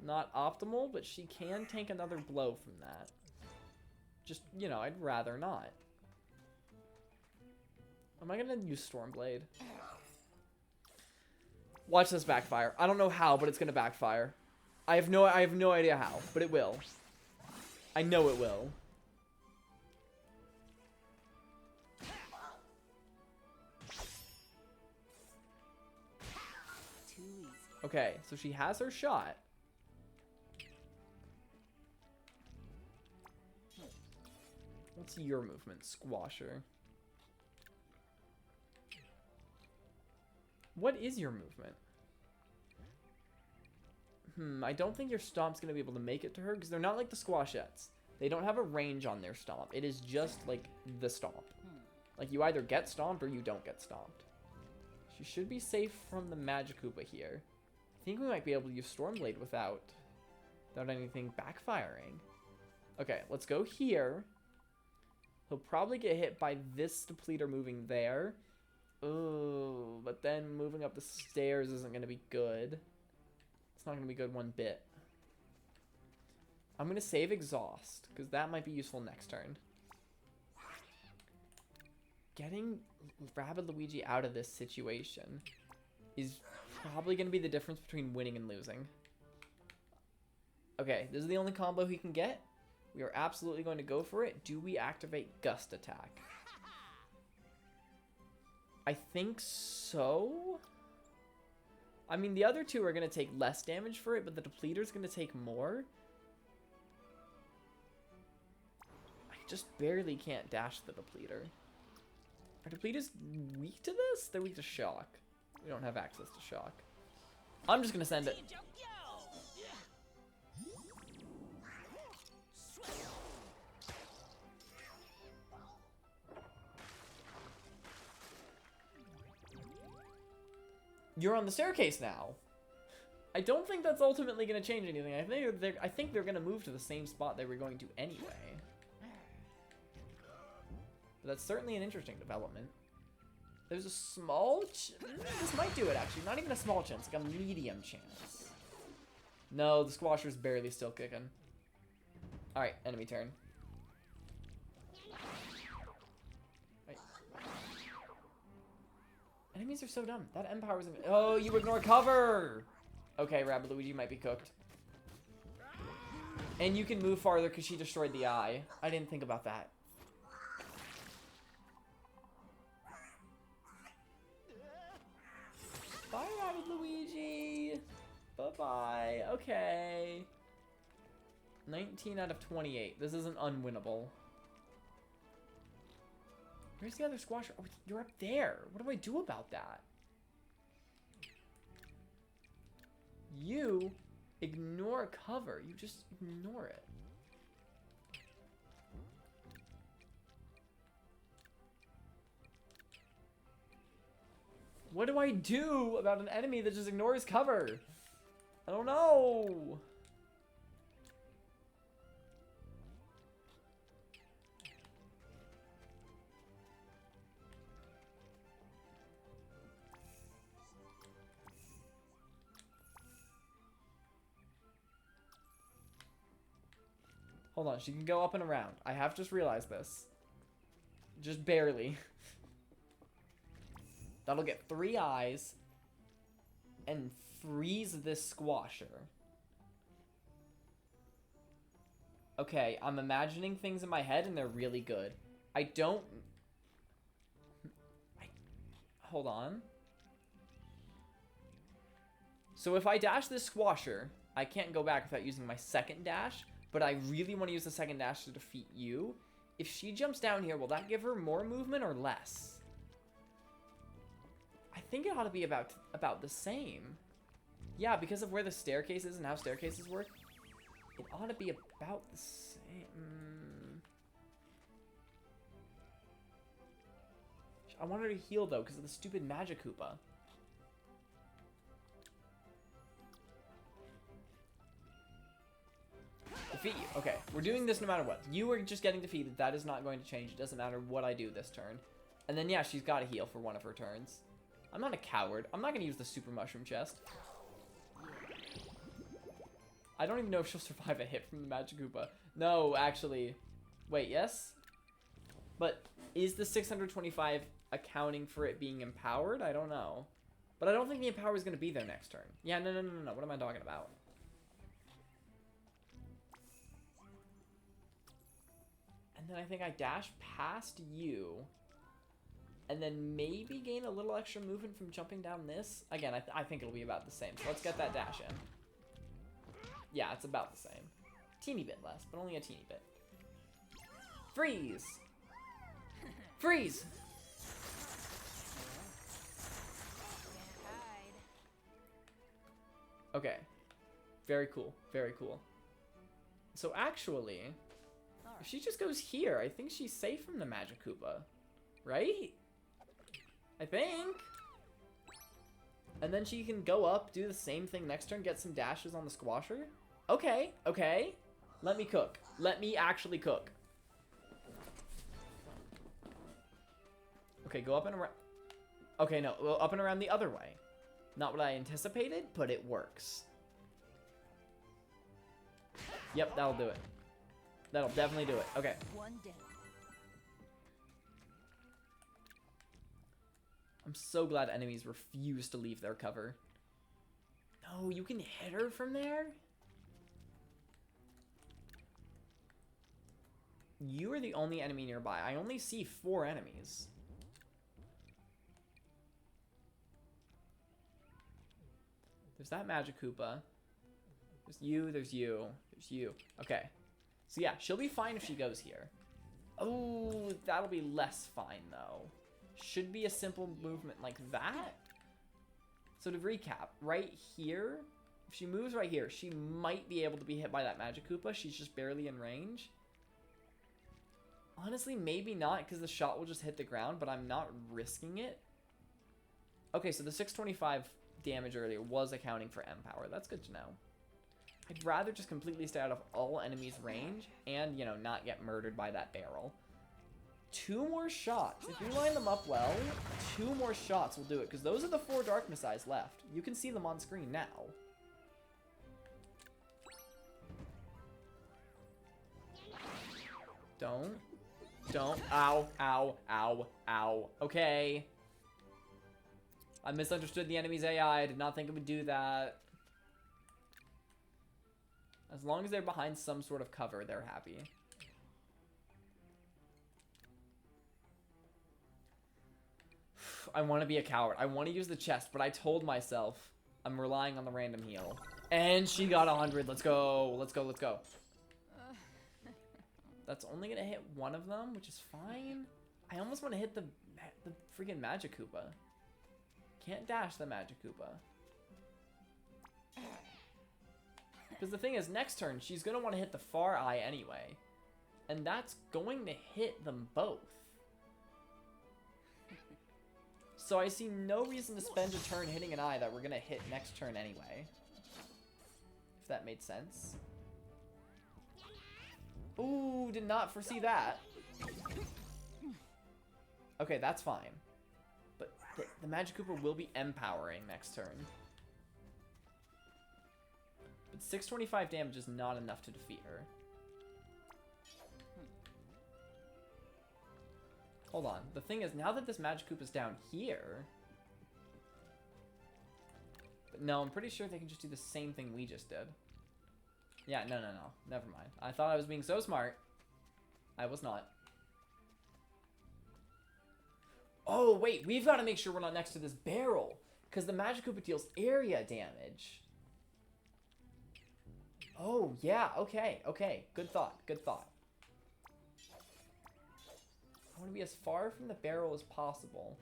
Not optimal, but she can tank another blow from that. Just, you know, I'd rather not. Am I gonna use Stormblade? Watch this backfire. I don't know how, but it's gonna backfire. I have no idea how, but it will. I know it will. Too easy. Okay, so she has her shot. What's your movement? Squasher. What is your movement? I don't think your stomp's going to be able to make it to her because they're not like the squashettes. They don't have a range on their stomp. It is just like the stomp. Like you either get stomped or you don't get stomped. She should be safe from the Magikoopa here. I think we might be able to use Stormblade without anything backfiring. Okay, let's go here. He'll probably get hit by this depleter moving there. Oh, but then moving up the stairs isn't going to be good. It's not going to be good one bit. I'm going to save Exhaust, because that might be useful next turn. Getting Rabbid Luigi out of this situation is probably going to be the difference between winning and losing. Okay, this is the only combo he can get. We are absolutely going to go for it. Do we activate Gust Attack? I think so. I mean, the other two are going to take less damage for it, but the depleter's going to take more. I just barely can't dash the depleter. Are depleters weak to this? They're weak to shock. We don't have access to shock. I'm just going to send it. You're on the staircase now. I don't think that's ultimately going to change anything. I think they're going to move to the same spot they were going to anyway. But that's certainly an interesting development. There's a small... This might do it, actually. Not even a small chance. Like a medium chance. No, the Squasher's barely still kicking. Alright, enemy turn. Enemies are so dumb. That Empower was... Oh, you ignore cover! Okay, Rabbid Luigi might be cooked. And you can move farther because she destroyed the eye. I didn't think about that. Bye, Rabbid Luigi! Bye-bye. Okay. 19 out of 28. This isn't unwinnable. Where's the other Squasher? Oh, you're up there. What do I do about that? You ignore cover. You just ignore it. What do I do about an enemy that just ignores cover? I don't know. Hold on, she can go up and around. I have just realized this. Just barely. That'll get 3 eyes and freeze this Squasher. Okay, I'm imagining things in my head and they're really good. Hold on. So if I dash this Squasher, I can't go back without using my second dash. But I really want to use the second dash to defeat you. If she jumps down here, will that give her more movement or less? I think it ought to be about the same. Yeah, because of where the staircase is and how staircases work. It ought to be about the same. I want her to heal, though, because of the stupid Magic Koopa. Defeat you. Okay, we're doing this no matter what. You are just getting defeated. That is not going to change. It doesn't matter what I do this turn. And then, yeah, she's got to heal for one of her turns. I'm not a coward. I'm not going to use the Super Mushroom Chest. I don't even know if she'll survive a hit from the Magic Koopa. No, actually. Wait, yes? But is the 625 accounting for it being empowered? I don't know. But I don't think the empower is going to be there next turn. Yeah, no. What am I talking about? And then I think I dash past you. And then maybe gain a little extra movement from jumping down this. Again, I think it'll be about the same. So let's get that dash in. Yeah, it's about the same. Teeny bit less, but only a teeny bit. Freeze! Freeze! Okay. Very cool. Very cool. So actually, if she just goes here, I think she's safe from the Magic Koopa. Right? I think. And then she can go up, do the same thing next turn, get some dashes on the Squasher. Okay, okay. Let me cook. Let me actually cook. Okay, go up and around. Okay, no, well, up and around the other way. Not what I anticipated, but it works. Yep, that'll do it. That'll definitely do it. Okay. One down. I'm so glad enemies refuse to leave their cover. No, you can hit her from there? You are the only enemy nearby. I only see 4 enemies. There's that Magic Koopa. There's you, there's you, there's you. Okay. So yeah, she'll be fine if she goes here. Oh, that'll be less fine though. Should be a simple movement like that. So to recap, right here, if she moves right here, she might be able to be hit by that Magic Koopa. She's just barely in range. Honestly, maybe not, because the shot will just hit the ground, but I'm not risking it. Okay, so the 625 damage earlier was accounting for M-Power. That's good to know. I'd rather just completely stay out of all enemies' range and, you know, not get murdered by that barrel. 2 more shots. If you line them up well, 2 more shots will do it, because those are the 4 Dark Messiahs left. You can see them on screen now. Don't. Ow, ow, ow, ow. Okay. I misunderstood the enemy's AI. I did not think it would do that. As long as they're behind some sort of cover, they're happy. I want to be a coward. I want to use the chest, but I told myself I'm relying on the random heal. And she got 100. Let's go. Let's go. Let's go. That's only going to hit one of them, which is fine. I almost want to hit the freaking Magic Koopa. Can't dash the Magic Koopa. Because the thing is, next turn, she's going to want to hit the far eye anyway. And that's going to hit them both. So I see no reason to spend a turn hitting an eye that we're going to hit next turn anyway. If that made sense. Ooh, did not foresee that. Okay, that's fine. But the Magic Koopa will be empowering next turn. But 625 damage is not enough to defeat her. Hold on. The thing is, now that this Magic Koopa's down here... But no, I'm pretty sure they can just do the same thing we just did. Yeah, no. Never mind. I thought I was being so smart. I was not. Oh, wait. We've got to make sure we're not next to this barrel. Because the Magic Koopa deals area damage. Oh, yeah. Okay. Good thought. Good thought. I want to be as far from the barrel as possible.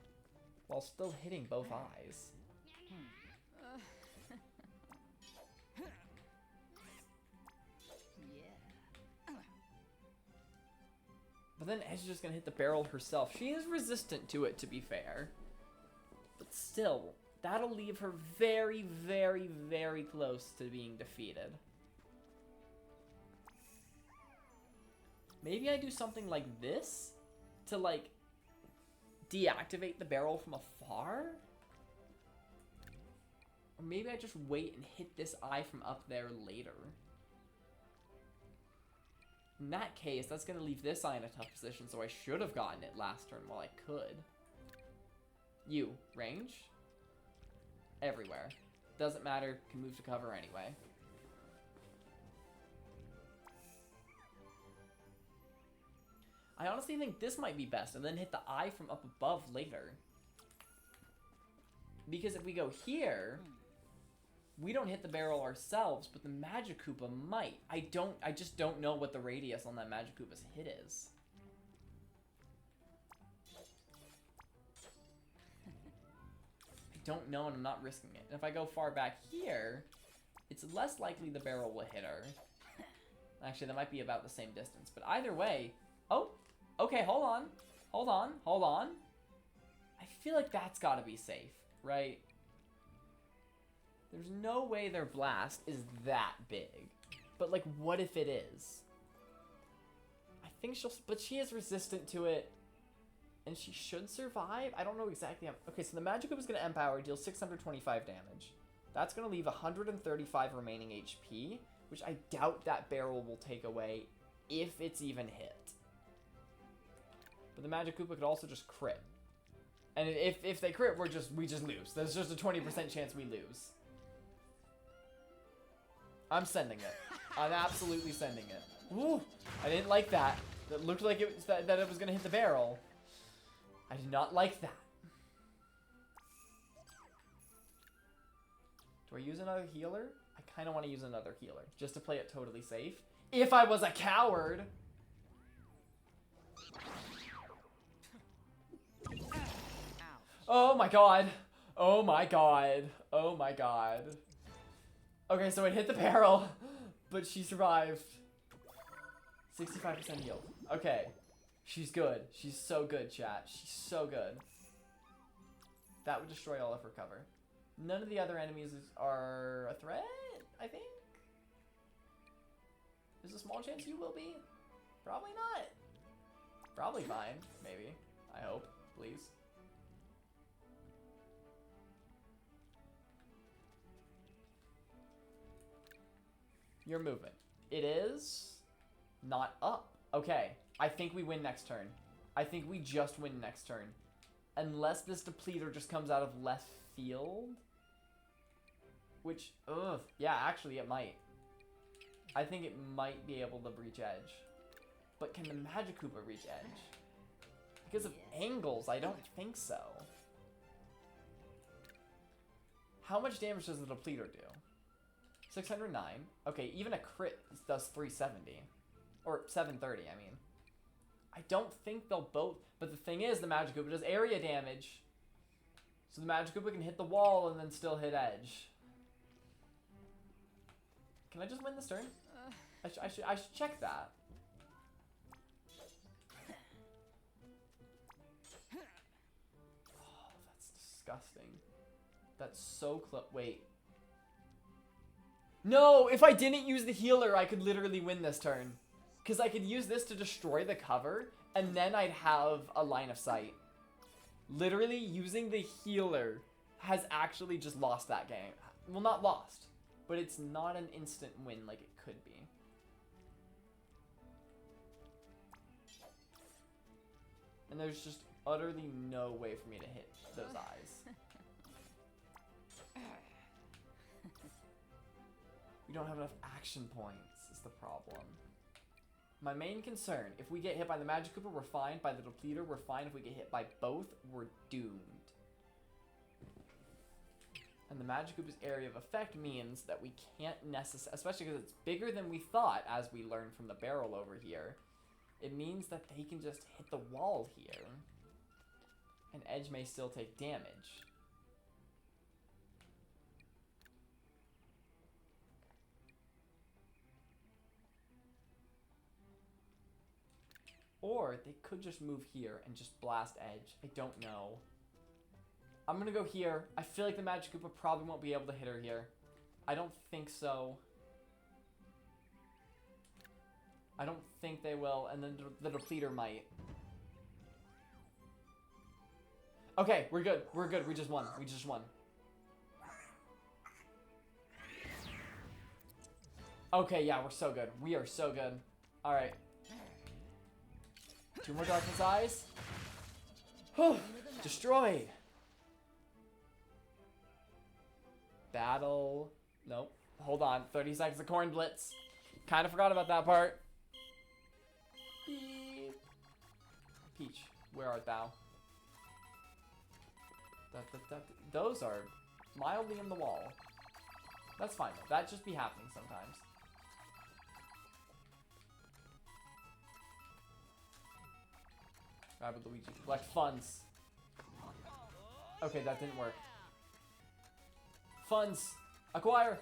While still hitting both eyes. But then Edge is just gonna hit the barrel herself. She is resistant to it, to be fair. But still, that'll leave her very, very, very close to being defeated. Maybe I do something like this to, like, deactivate the barrel from afar? Or maybe I just wait and hit this eye from up there later. In that case, that's going to leave this eye in a tough position, so I should have gotten it last turn while I could. You, range? Everywhere. Doesn't matter, can move to cover anyway. I honestly think this might be best, and then hit the eye from up above later. Because if we go here, we don't hit the barrel ourselves, but the Magikoopa might. I just don't know what the radius on that Magikoopa's hit is. I don't know, and I'm not risking it. And if I go far back here, it's less likely the barrel will hit her. Actually, that might be about the same distance. But either way... Oh! Okay, hold on. Hold on. Hold on. I feel like that's gotta be safe, right? There's no way their blast is that big. But, like, what if it is? I think she'll... But she is resistant to it. And she should survive? I don't know exactly how... Okay, so the Magikoopa is going to empower, deal 625 damage. That's going to leave 135 remaining HP, which I doubt that barrel will take away if it's even hit. But the Magikoopa could also just crit. And if they crit, we just lose. There's just a 20% chance we lose. I'm sending it. I'm absolutely sending it. Woo! I didn't like that. That looked like it was that it was gonna hit the barrel. I did not like that. Do I use another healer? I kind of want to use another healer just to play it totally safe. If I was a coward. Oh my god. Oh my god. Oh my god. Okay, so it hit the barrel, but she survived. 65% healed. Okay. She's good. She's so good, chat. She's so good. That would destroy all of her cover. None of the other enemies are a threat, I think. There's a small chance you will be. Probably not. Probably fine, maybe. I hope. Please. Your movement. It is not up. Okay. I think we win next turn. I think we just win next turn. Unless this depleter just comes out of left field. Which, ugh. Yeah, actually it might. I think it might be able to breach edge. But can the Magikoopa reach edge? Because of angles, I don't think so. How much damage does the depleter do? 609. Okay, even a crit does 370. Or 730, I mean. I don't think they'll both... But the thing is, the Magikoopa does area damage. So the Magikoopa can hit the wall and then still hit edge. Can I just win this turn? I should check that. Oh, that's disgusting. That's so close. Wait. No! If I didn't use the healer, I could literally win this turn. Because I could use this to destroy the cover, and then I'd have a line of sight. Literally, using the healer has actually just lost that game. Well, not lost, but it's not an instant win like it could be. And there's just utterly no way for me to hit those eyes. We don't have enough action points, is the problem. My main concern, if we get hit by the Magikoopa, we're fine. By the depleter, we're fine. If we get hit by both, we're doomed. And the Magikoopa's area of effect means that we can't necessarily, especially because it's bigger than we thought, as we learned from the barrel over here. It means that they can just hit the wall here. And edge may still take damage. Or they could just move here and just blast edge. I don't know. I'm gonna go here. I feel like the Magic Koopa probably won't be able to hit her here. I don't think so. I don't think they will, and then the Depleter might. Okay, we're good. We're good. We just won. We just won. Okay, yeah, we're so good. We are so good. Alright. 2 more Darkness Eyes. Destroyed. Battle. Nope. Hold on. 30 seconds of Corn Blitz. Kind of forgot about that part. Beep. Peach, where art thou? Those are mildly in the wall. That's fine though. That just be happening sometimes. Rabbid Luigi. Collect funds. Okay, that didn't work. Funds. Acquire.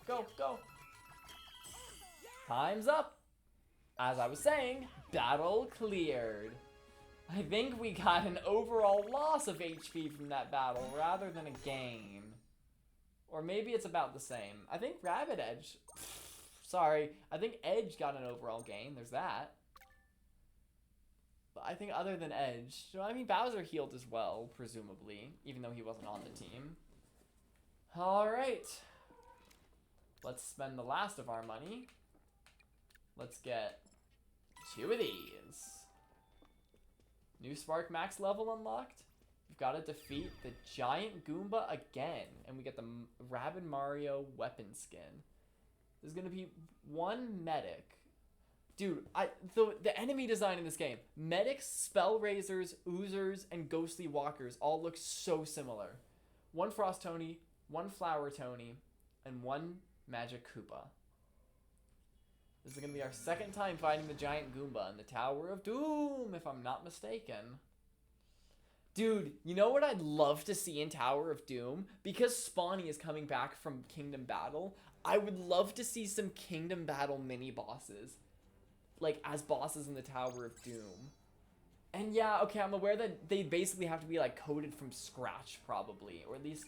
Go, go. Time's up. As I was saying, battle cleared. I think we got an overall loss of HP from that battle rather than a gain. Or maybe it's about the same. I think Rabbid Edge... Sorry, I think Edge got an overall gain. There's that. But I think other than Edge... I mean, Bowser healed as well, presumably. Even though he wasn't on the team. Alright. Let's spend the last of our money. Let's get 2 of these. New Spark Max level unlocked. We've got to defeat the Giant Goomba again. And we get the Rabid Mario weapon skin. There's going to be 1 medic. Dude, the enemy design in this game. Medics, Spell Raisers, Oozers, and Ghostly Walkers all look so similar. 1 Frost Tony, 1 Flower Tony, and 1 Magic Koopa. This is going to be our 2nd time fighting the Giant Goomba in the Tower of Doom, if I'm not mistaken. Dude, you know what I'd love to see in Tower of Doom? Because Spawny is coming back from Kingdom Battle, I would love to see some Kingdom Battle mini-bosses. Like, as bosses in the Tower of Doom. And yeah, okay, I'm aware that they basically have to be, like, coded from scratch, probably. Or at least,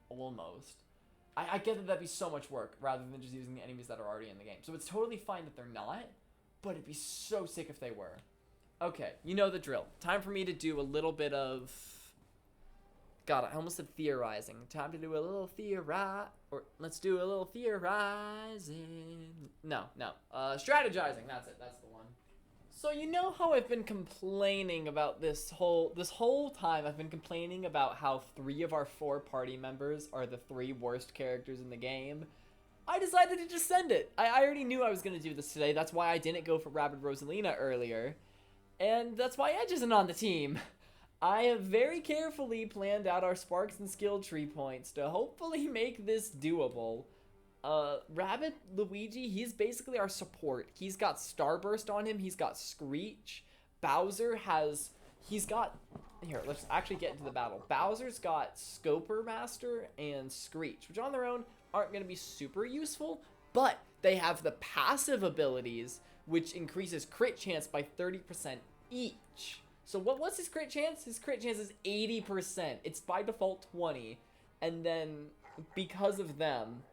almost. I get that that'd be so much work, rather than just using the enemies that are already in the game. So it's totally fine that they're not, but it'd be so sick if they were. Okay, you know the drill. Time for me to do a little bit of... God, I almost said theorizing. Time to do a little let's do a little theorizing. No. Strategizing, that's it. That's the one. So you know how I've been complaining about this whole time I've been complaining about how 3 of our 4 party members are the 3 worst characters in the game. I decided to just send it. I already knew I was going to do this today. That's why I didn't go for Rabid Rosalina earlier. And that's why Edge isn't on the team. I have very carefully planned out our Sparks and Skill Tree points to hopefully make this doable. Rabbid Luigi, he's basically our support. He's got Starburst on him. He's got Screech. Bowser he's got... Here, let's actually get into the battle. Bowser's got Scoper Master and Screech, which on their own aren't going to be super useful, but they have the passive abilities, which increases crit chance by 30% each. So what's his crit chance? His crit chance is 80%. It's by default 20. And then because of them,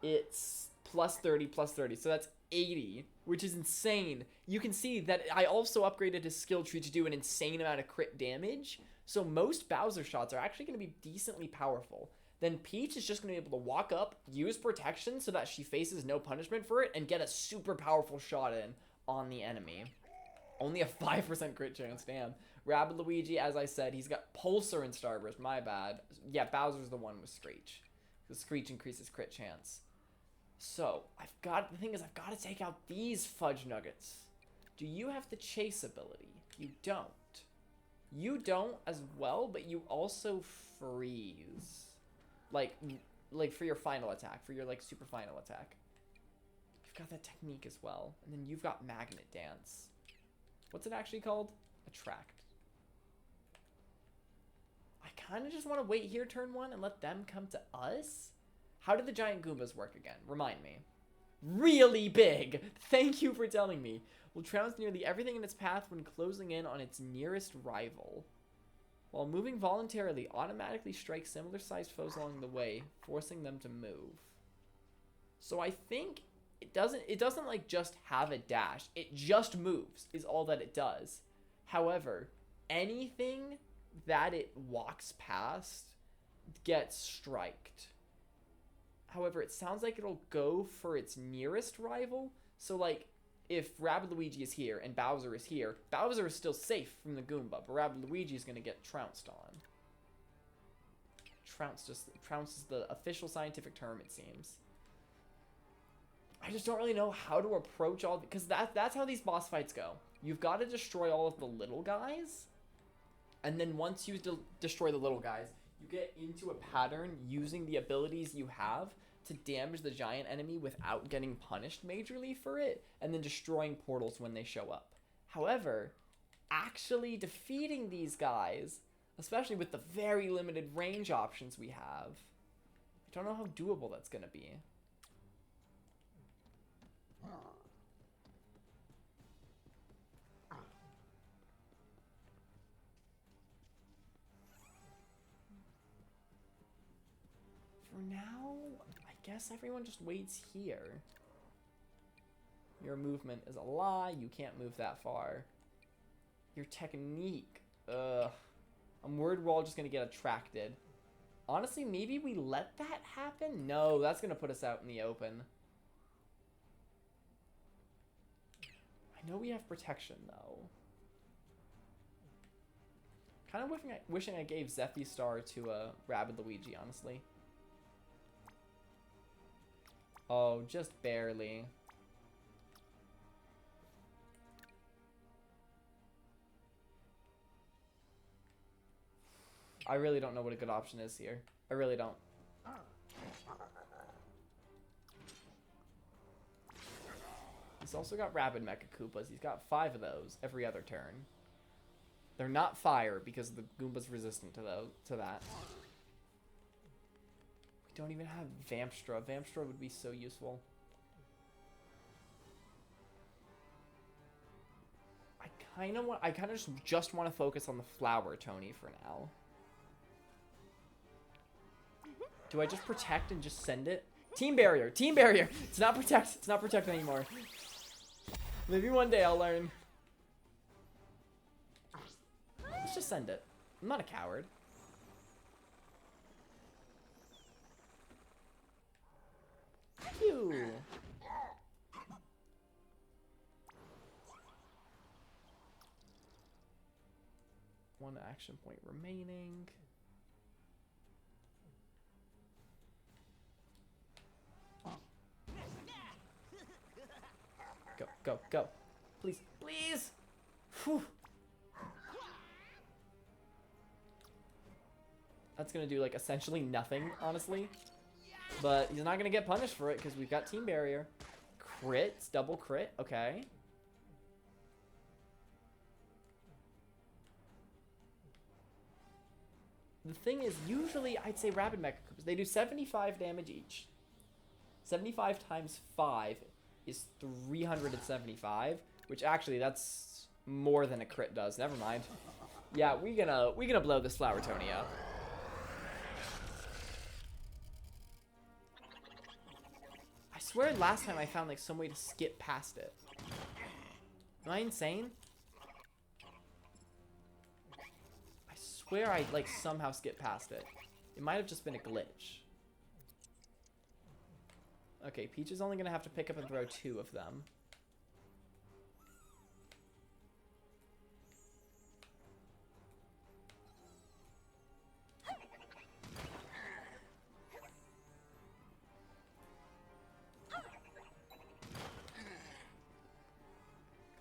it's plus 30, plus 30. So that's 80, which is insane. You can see that I also upgraded his skill tree to do an insane amount of crit damage. So most Bowser shots are actually going to be decently powerful. Then Peach is just going to be able to walk up, use protection so that she faces no punishment for it, and get a super powerful shot in on the enemy. Only a 5% crit chance, damn. Rabbid Luigi, as I said, he's got Pulsar and Starburst, my bad. Yeah, Bowser's the one with Screech. Because Screech increases crit chance. So, the thing is, I've got to take out these Fudge Nuggets. Do you have the Chase ability? You don't. You don't as well, but you also freeze. Like for your final attack, for your, super final attack. You've got that technique as well. And then you've got Magnet Dance. What's it actually called? Attract. I kind of just want to wait here turn 1 and let them come to us. How do the Giant Goombas work again? Remind me. really big. Thank you for telling me. Will trounce nearly everything in its path when closing in on its nearest rival. While moving voluntarily, automatically strike similar sized foes along the way, forcing them to move. So I think it doesn't like just have a dash. It just moves is all that it does. However, anything that it walks past gets striked. However, it sounds like it'll go for its nearest rival. So like if Rabbid Luigi is here and Bowser is here, Bowser is still safe from the Goomba, but Rabbid Luigi is going to get trounced on. Trounce is the official scientific term, it seems. I just don't really know how to approach all, because that's how these boss fights go. You've got to destroy all of the little guys, and then once you destroy the little guys, you get into a pattern using the abilities you have to damage the giant enemy without getting punished majorly for it, and then destroying portals when they show up. However, actually defeating these guys, especially with the very limited range options we have, I don't know how doable that's going to be. For now, I guess everyone just waits here. Your movement is a lie. You can't move that far. Your technique. Ugh. I'm worried we're all just going to get attracted. Honestly, maybe we let that happen? No, that's going to put us out in the open. I know we have protection, though. Kind of wishing I gave Zephy Star to Rabbid Luigi, honestly. Oh, just barely. I really don't know what a good option is here. I really don't. He's also got Rabid Mecha Koopas. He's got 5 of those every other turn. They're not fire because the Goomba's resistant to that. We don't even have Vampstra. Vampstra would be so useful. I kind of just want to focus on the flower Tony for now. Do I just protect and just send it? Team barrier! Team barrier! It's not protect. It's not protect anymore. Maybe one day I'll learn. Let's just send it. I'm not a coward. Phew. One action point remaining. Go, go, go. Please, please! Whew. That's gonna do, like, essentially nothing, honestly. But he's not gonna get punished for it, because we've got Team Barrier. Crits, double crit, okay. The thing is, usually, I'd say Rabid Mecha Koopas, they do 75 damage each. 75 times 5 is 375, which actually, that's more than a crit does. Never mind. Yeah, we gonna blow this Flower Tony up. I swear last time I found, like, some way to skip past it. Am I insane? I swear I, like, somehow skipped past it. It might have just been a glitch. Okay, Peach is only gonna have to pick up and throw 2 of them.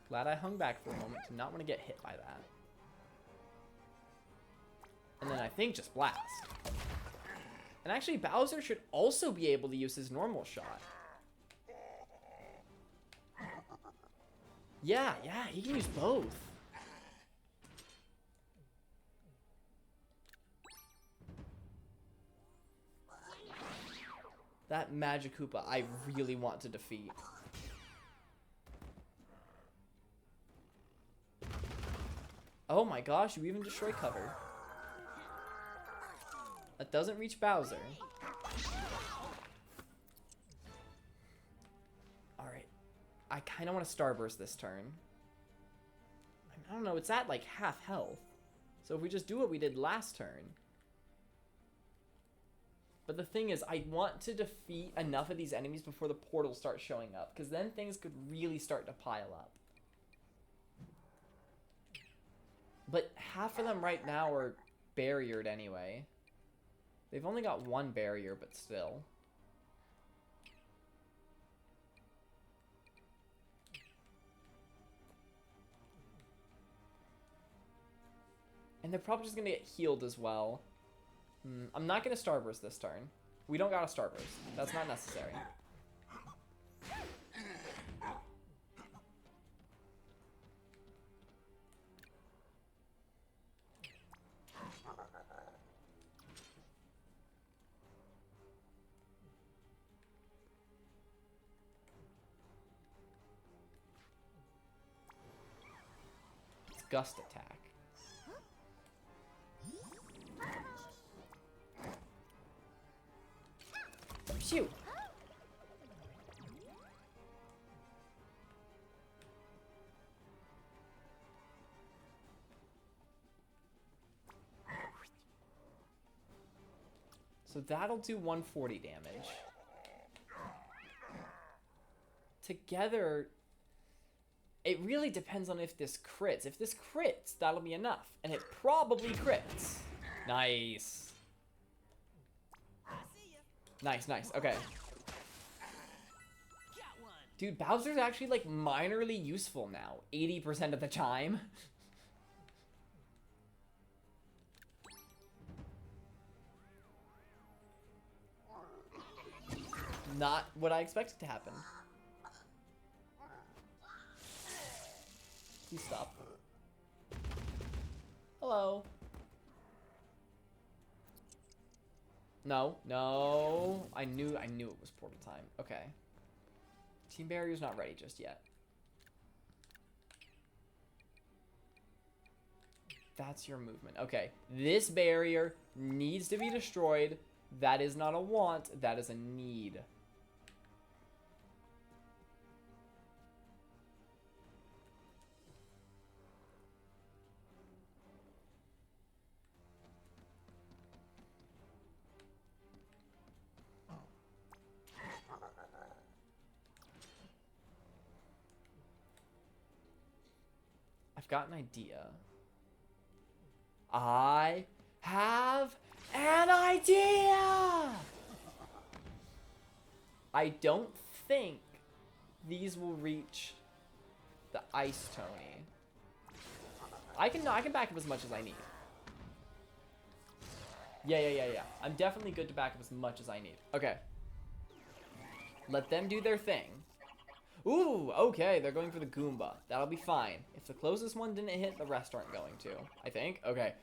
Glad I hung back for a moment to not want to get hit by that. And then I think just blast. And actually, Bowser should also be able to use his normal shot. Yeah, he can use both. That Magikoopa I really want to defeat. Oh my gosh, you even destroy cover. That doesn't reach Bowser. Alright. I kind of want to Starburst this turn. I don't know, it's at like half health. So if we just do what we did last turn. But the thing is, I want to defeat enough of these enemies before the portals start showing up. Because then things could really start to pile up. But half of them right now are barriered anyway. They've only got one barrier, but still. And they're probably just going to get healed as well. I'm not going to Starburst this turn. We don't got a Starburst. That's not necessary. It's Gust Attack. Shoot. So that'll do 140 damage. Together, it really depends on if this crits. If this crits, that'll be enough. And it probably crits. Nice. Nice, nice. Okay. Dude, Bowser's actually, like, minorly useful now. 80% of the time. Not what I expected to happen. Please stop. Hello. No, no. I knew it was portal time. Okay. Team Barrier's not ready just yet. That's your movement. Okay. This barrier needs to be destroyed. That is not a want. That is a need. I've got an idea. I have an idea! I don't think these will reach the Ice Tony. I can back up as much as I need. Yeah. I'm definitely good to back up as much as I need. Okay. Let them do their thing. Ooh, okay, they're going for the Goomba. That'll be fine. If the closest one didn't hit, the rest aren't going to. I think. Okay.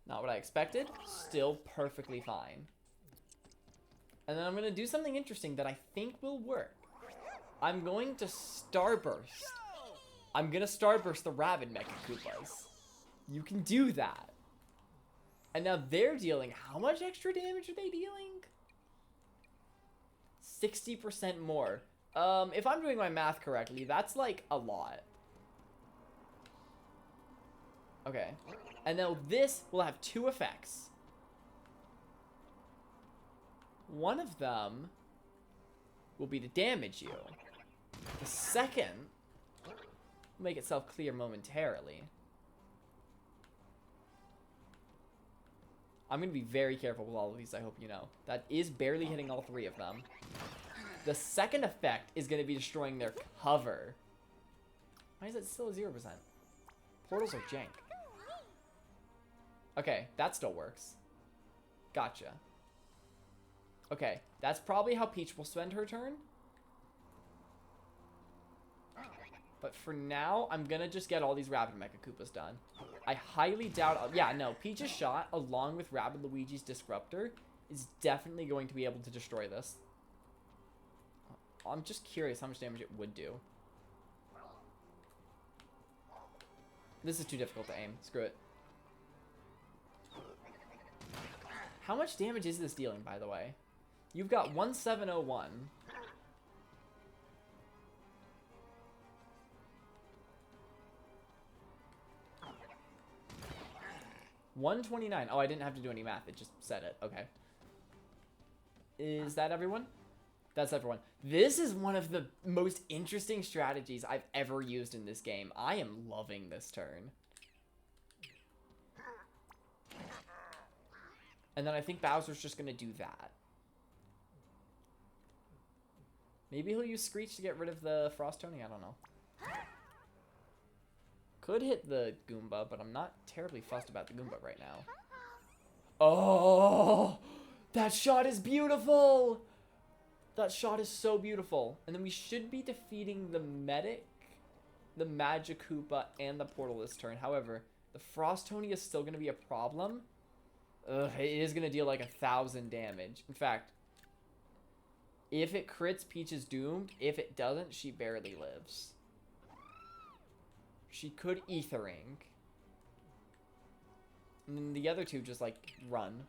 Not what I expected. Still perfectly fine. And then I'm going to do something interesting that I think will work. I'm going to Starburst. I'm going to Starburst the Rabid Mechakoopas. You can do that. And now they're dealing... How much extra damage are they dealing? 60% more. If I'm doing my math correctly, that's like a lot. Okay. And now this will have two effects. One of them will be to damage you. The second will make itself clear momentarily. I'm going to be very careful with all of these, I hope you know. That is barely hitting all three of them. The second effect is going to be destroying their cover. Why is it still a 0%? Portals are jank. Okay, that still works. Gotcha. Okay, that's probably how Peach will spend her turn. But for now, I'm going to just get all these Rabid Mechakoopas done. I highly doubt... Yeah, no, Peach's shot, along with Rabid Luigi's Disruptor, is definitely going to be able to destroy this. I'm just curious how much damage it would do. This is too difficult to aim. Screw it. How much damage is this dealing, by the way? You've got 1701. 129. Oh, I didn't have to do any math. It just said it. Okay. Is that everyone? That's everyone. This is one of the most interesting strategies I've ever used in this game. I am loving this turn. And then I think Bowser's just going to do that. Maybe he'll use Screech to get rid of the Frost Tony. I don't know. Could hit the Goomba, but I'm not terribly fussed about the Goomba right now. Oh, that shot is beautiful. That shot is so beautiful. And then we should be defeating the Medic, the Magikoopa, and the Portal this turn. However, the Frost Tony is still going to be a problem. Ugh, it is going to deal like 1,000 damage. In fact, if it crits, Peach is doomed. If it doesn't, she barely lives. She could Ethering. And then the other two just, like, run.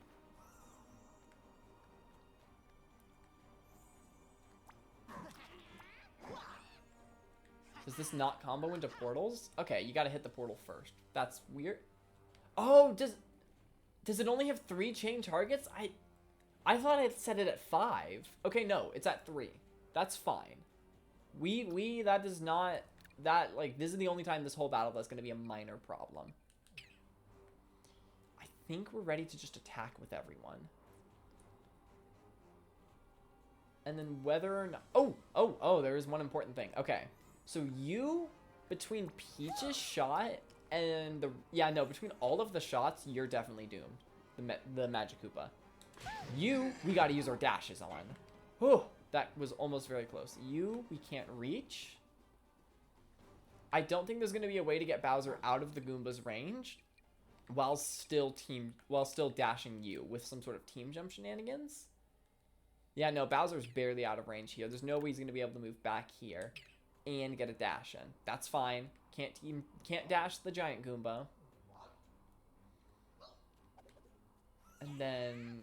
Does this not combo into portals? Okay, you gotta hit the portal first. That's weird. Oh, does it only have 3 chain targets? I thought I set it at 5. Okay, no, it's at 3. That's fine. That does not... That, like, this is the only time this whole battle that's going to be a minor problem. I think we're ready to just attack with everyone. And then whether or not... Oh, there is one important thing. Okay. So you, between Peach's shot and the... Yeah, no, between all of the shots, you're definitely doomed. The Magikoopa. You, we got to use our dashes on. Whew, that was almost very close. You, we can't reach. I don't think there's going to be a way to get Bowser out of the Goomba's range while still dashing you with some sort of team jump shenanigans. Yeah, no, Bowser's barely out of range here. There's no way he's going to be able to move back here and get a dash in. That's fine. Can't dash the giant Goomba. And then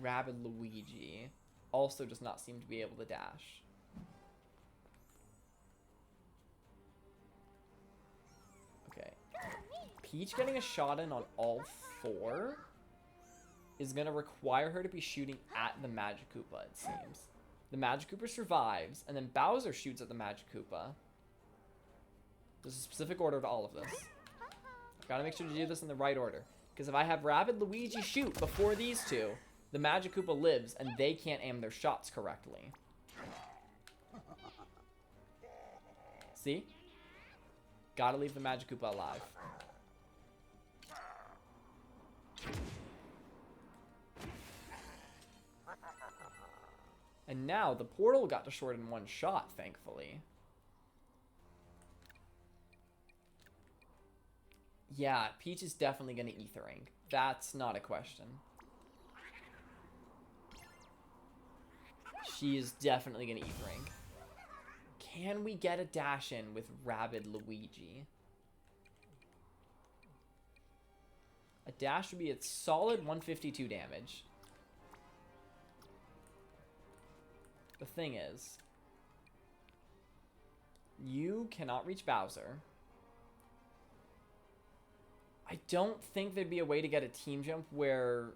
Rabbid Luigi also does not seem to be able to dash. Peach getting a shot in on all 4 is going to require her to be shooting at the Magikoopa, it seems. The Magikoopa survives, and then Bowser shoots at the Magikoopa. There's a specific order to all of this. I've got to make sure to do this in the right order. Because if I have Rabbid Luigi shoot before these two, the Magikoopa lives, and they can't aim their shots correctly. See? Gotta leave the Magikoopa alive. And now the portal got destroyed in 1 shot, thankfully. Yeah, Peach is definitely going to Ethering. That's not a question. She is definitely going to Ethering. Can we get a dash in with Rabbid Luigi? A dash would be a solid 152 damage. The thing is, you cannot reach Bowser. I don't think there'd be a way to get a team jump where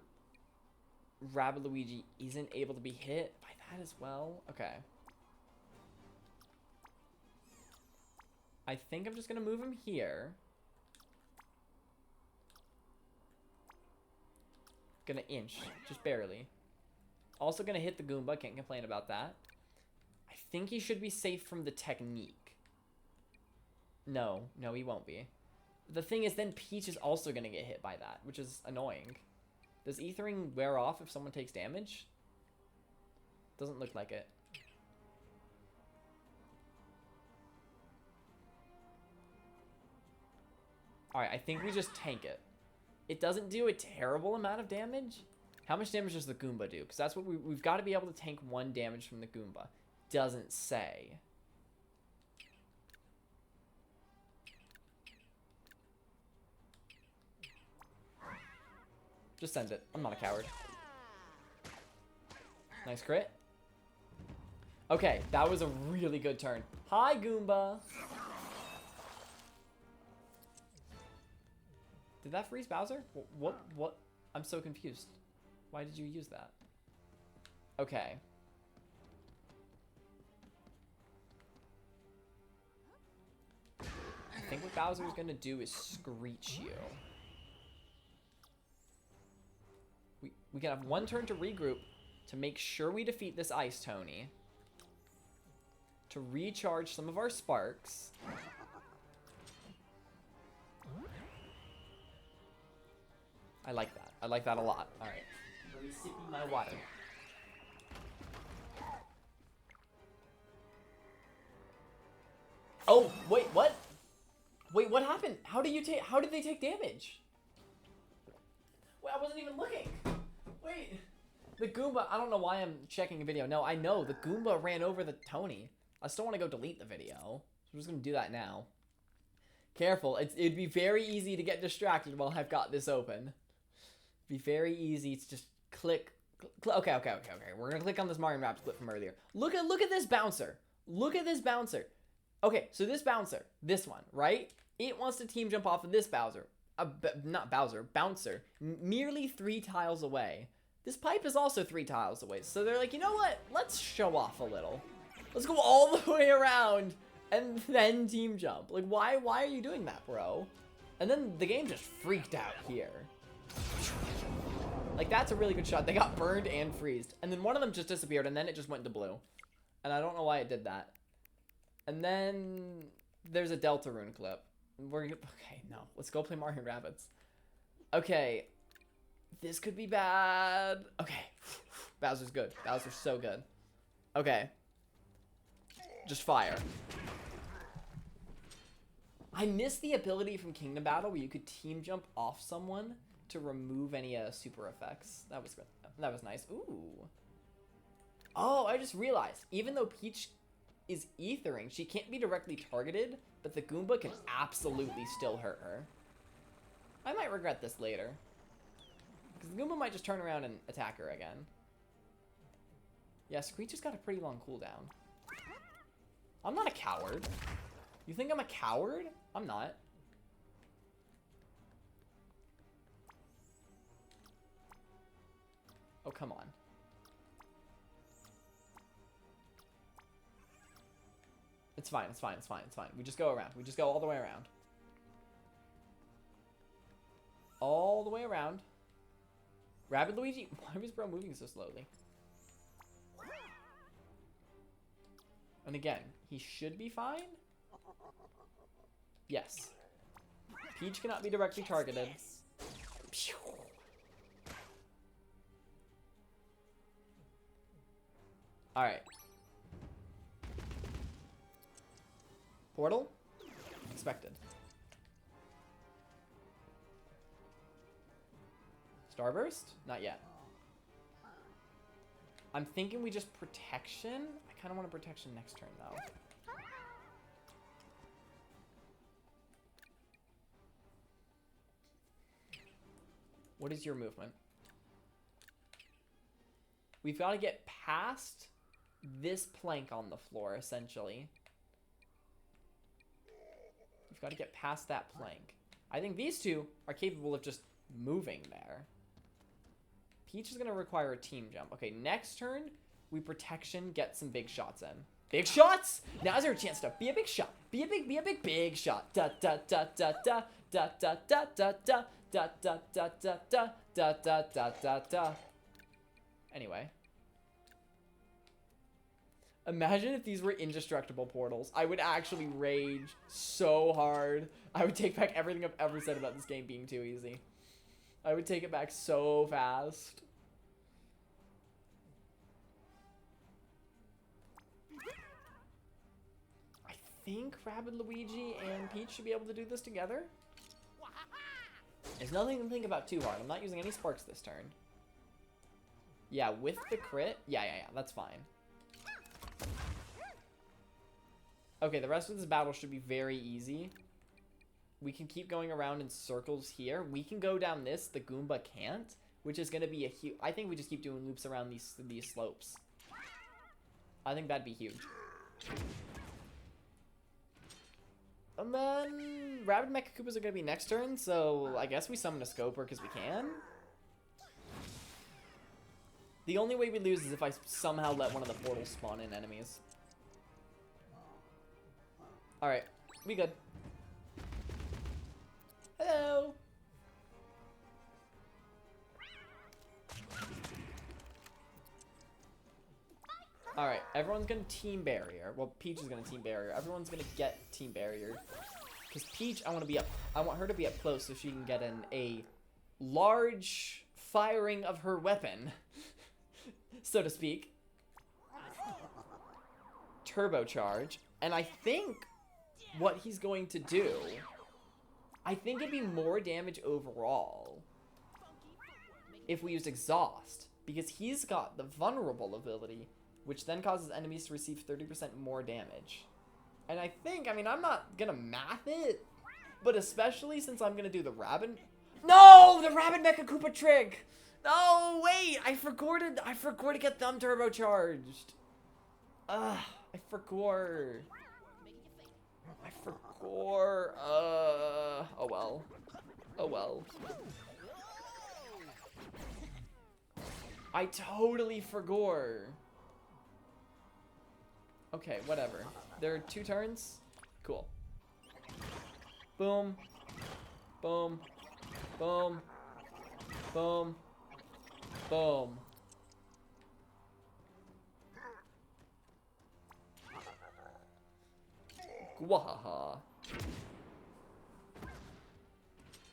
Rabbid Luigi isn't able to be hit by that as well. Okay. I think I'm just going to move him here. Gonna inch, just barely. Also gonna hit the Goomba, can't complain about that. I think he should be safe from the technique. No, he won't be. The thing is, then Peach is also gonna get hit by that, which is annoying. Does Ethering wear off if someone takes damage? Doesn't look like it. Alright, I think we just tank it. It doesn't do a terrible amount of damage, How much damage does the Goomba do? Because that's what we've got to be able to tank 1 damage from the Goomba. Doesn't say. Just send it. I'm not a coward. Nice crit. Okay, that was a really good turn. Hi, Goomba. Did that freeze Bowser? What? I'm so confused. Why did you use that? Okay. I think what Bowser's gonna do is screech you. We can have 1 turn to regroup to make sure we defeat this Ice Tony. To recharge some of our sparks. I like that. I like that a lot. Alright. Let me sip my water. Oh, wait, what? Wait, what happened? How did they take damage? Wait, I wasn't even looking. Wait. The Goomba, I don't know why I'm checking a video. No, I know. The Goomba ran over the Tony. I still want to go delete the video. So I'm just going to do that now. Careful. It'd be very easy to get distracted while I've got this open. It'd be very easy to just click. Okay. We're going to click on this Mario+Rabbids clip from earlier. Look at this bouncer. Look at this bouncer. Okay, so this bouncer, this one, right? It wants to team jump off of this Bowser. Bouncer. Merely 3 tiles away. This pipe is also 3 tiles away. So they're like, you know what? Let's show off a little. Let's go all the way around and then team jump. Like, why are you doing that, bro? And then the game just freaked out here. Like, that's a really good shot. They got burned and freezed. And then one of them just disappeared, and then it just went to blue. And I don't know why it did that. And then there's a Deltarune clip. Okay, no. Let's go play Mario+Rabbids. Okay. This could be bad. Okay. Bowser's good. Bowser's so good. Okay. Just fire. I miss the ability from Kingdom Battle where you could team jump off someone to remove any super effects. That was good. That was nice. Ooh. Oh, I just realized. Even though Peach is ethering, she can't be directly targeted, but the Goomba can absolutely still hurt her. I might regret this later. Because the Goomba might just turn around and attack her again. Yeah, Screech has got a pretty long cooldown. I'm not a coward. You think I'm a coward? I'm not. Oh, come on. It's fine. We just go around. We just go all the way around. All the way around. Rabbid Luigi? Why was bro moving so slowly? And again, he should be fine? Yes. Peach cannot be directly targeted. Alright. Portal? Expected. Starburst? Not yet. I'm thinking we just protection. I kind of want a protection next turn, though. What is your movement? We've got to get past this plank on the floor, essentially. We've got to get past that plank. I think these two are capable of just moving there. Peach is going to require a team jump. Okay, next turn, we protection, get some big shots in. Big shots? Now's our chance to be a big shot. Be a big shot. Da da da da da da da da da da da da da da da da da da da da. Anyway. Imagine if these were indestructible portals. I would actually rage so hard. I would take back everything I've ever said about this game being too easy. I would take it back so fast. I think Rabbid Luigi and Peach should be able to do this together. There's nothing to think about too hard. I'm not using any sparks this turn. Yeah, with the crit. Yeah, that's fine. Okay, the rest of this battle should be very easy. We can keep going around in circles here. We can go down this. The Goomba can't, which is going to be a huge... I think we just keep doing loops around these slopes. I think that'd be huge. And then Rabbid Mecha Koopas are going to be next turn, so I guess we summon a Scoper because we can. The only way we lose is if I somehow let one of the portals spawn in enemies. Alright, we good. Hello! Alright, everyone's gonna team barrier. Well, Peach is gonna team barrier. Everyone's gonna get team barrier. Because Peach, I want her to be up close so she can get a large firing of her weapon, so to speak. Turbocharge. And I think what he's going to do, I think it'd be more damage overall if we used Exhaust. Because he's got the vulnerable ability, which then causes enemies to receive 30% more damage. And I think, I mean, I'm not gonna math it, but especially since I'm gonna do the Rabbid... No! The Rabbid Mecha Koopa trick! No, wait! I forgot to get them turbocharged. I forgot. Oh well. Oh well. I totally forgot. Okay, whatever. There are 2 turns? Cool. Boom. Boom. Boom. Boom. Boom. Gwahaha.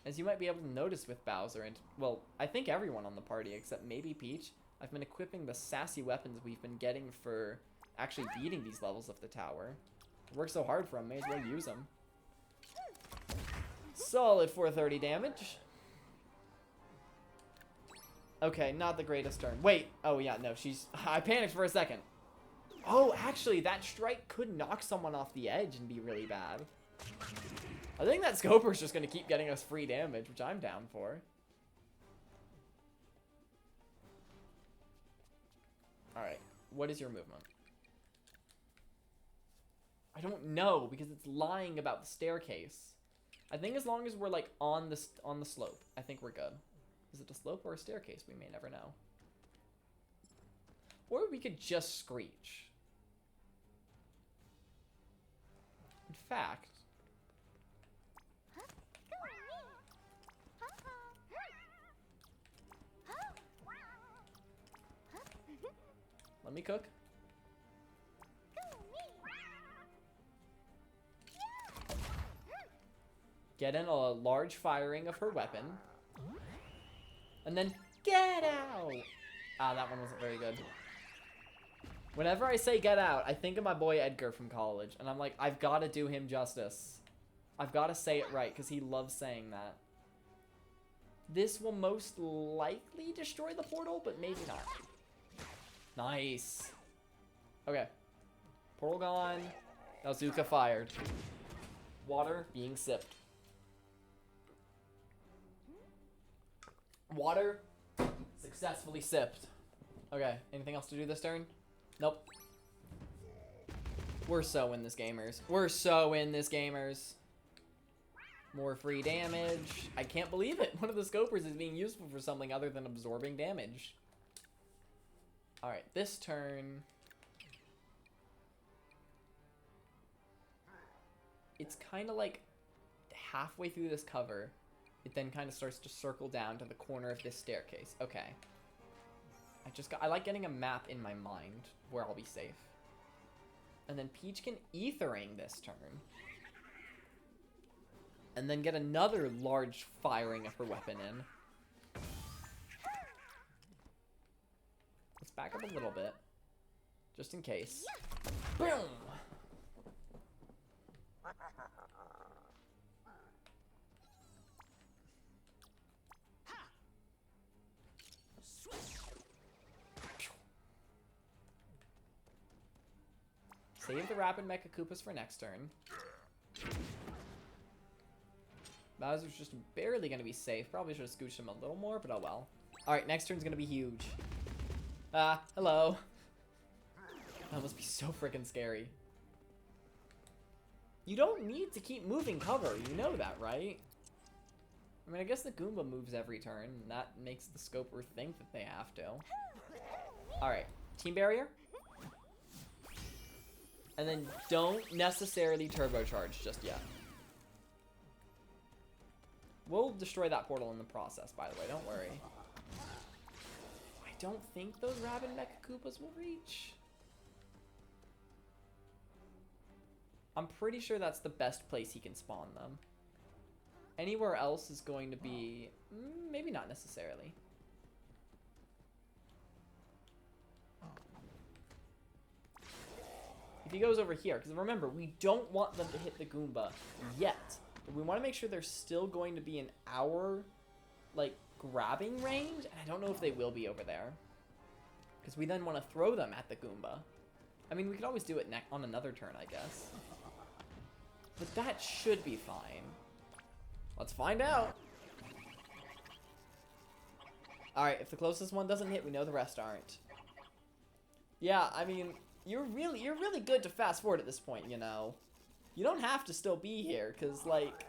As you might be able to notice with Bowser and, well, I think everyone on the party except maybe Peach, I've been equipping the sassy weapons we've been getting for actually beating these levels of the tower. Worked so hard for them, may as well use them. Solid 430 damage. Okay, not the greatest turn. Wait, oh yeah, no, I panicked for a second. Oh, actually, that strike could knock someone off the edge and be really bad. I think that Scoper's just gonna keep getting us free damage, which I'm down for. Alright, what is your movement? I don't know, because it's lying about the staircase. I think as long as we're, like, on the slope, I think we're good. Is it a slope or a staircase? We may never know. Or we could just screech. In fact... Let me cook. Get in a large firing of her weapon. And then get out! Ah, that one wasn't very good. Whenever I say get out, I think of my boy Edgar from college. And I'm like, I've got to do him justice. I've got to say it right, because he loves saying that. This will most likely destroy the portal, but maybe not. Nice. Okay. Portal gone. Bazooka fired. Water being sipped. Water successfully sipped. Okay, anything else to do this turn? Nope. We're so in this, gamers. We're so in this, gamers. More free damage. I can't believe it. One of the Scopers is being useful for something other than absorbing damage. Alright, this turn... It's kind of like halfway through this cover. It then kind of starts to circle down to the corner of this staircase. Okay. I like getting a map in my mind where I'll be safe. And then Peach can Ethering this turn. And then get another large firing of her weapon in. Let's back up a little bit. Just in case. Boom! Save the Rapid Mecha Koopas for next turn. Bowser's just barely going to be safe. Probably should have scooched him a little more, but oh well. Alright, next turn's going to be huge. Ah, hello. That must be so freaking scary. You don't need to keep moving cover. You know that, right? I mean, I guess the Goomba moves every turn, and that makes the Scoper think that they have to. Alright, Team Barrier. And then don't necessarily turbocharge just yet. We'll destroy that portal in the process, by the way, don't worry. I don't think those Rabid Mecha Koopas will reach. I'm pretty sure that's the best place he can spawn them. Anywhere else is going to be... maybe not necessarily. If he goes over here, because remember, we don't want them to hit the Goomba yet. But we want to make sure they're still going to be in our, like, grabbing range. And I don't know if they will be over there. Because we then want to throw them at the Goomba. I mean, we could always do it on another turn, I guess. But that should be fine. Let's find out. Alright, if the closest one doesn't hit, we know the rest aren't. Yeah, I mean, you're really good to fast forward at this point, you know. You don't have to still be here, because, like,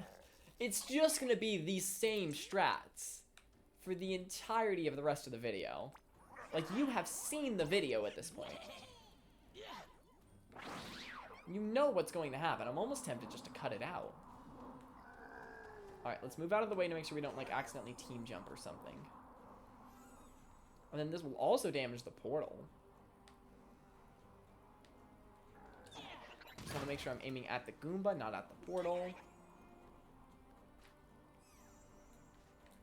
it's just going to be these same strats for the entirety of the rest of the video. Like, you have seen the video at this point. You know what's going to happen. I'm almost tempted just to cut it out. Alright, let's move out of the way to make sure we don't, like, accidentally team jump or something. And then this will also damage the portal. Just want to make sure I'm aiming at the Goomba, not at the portal.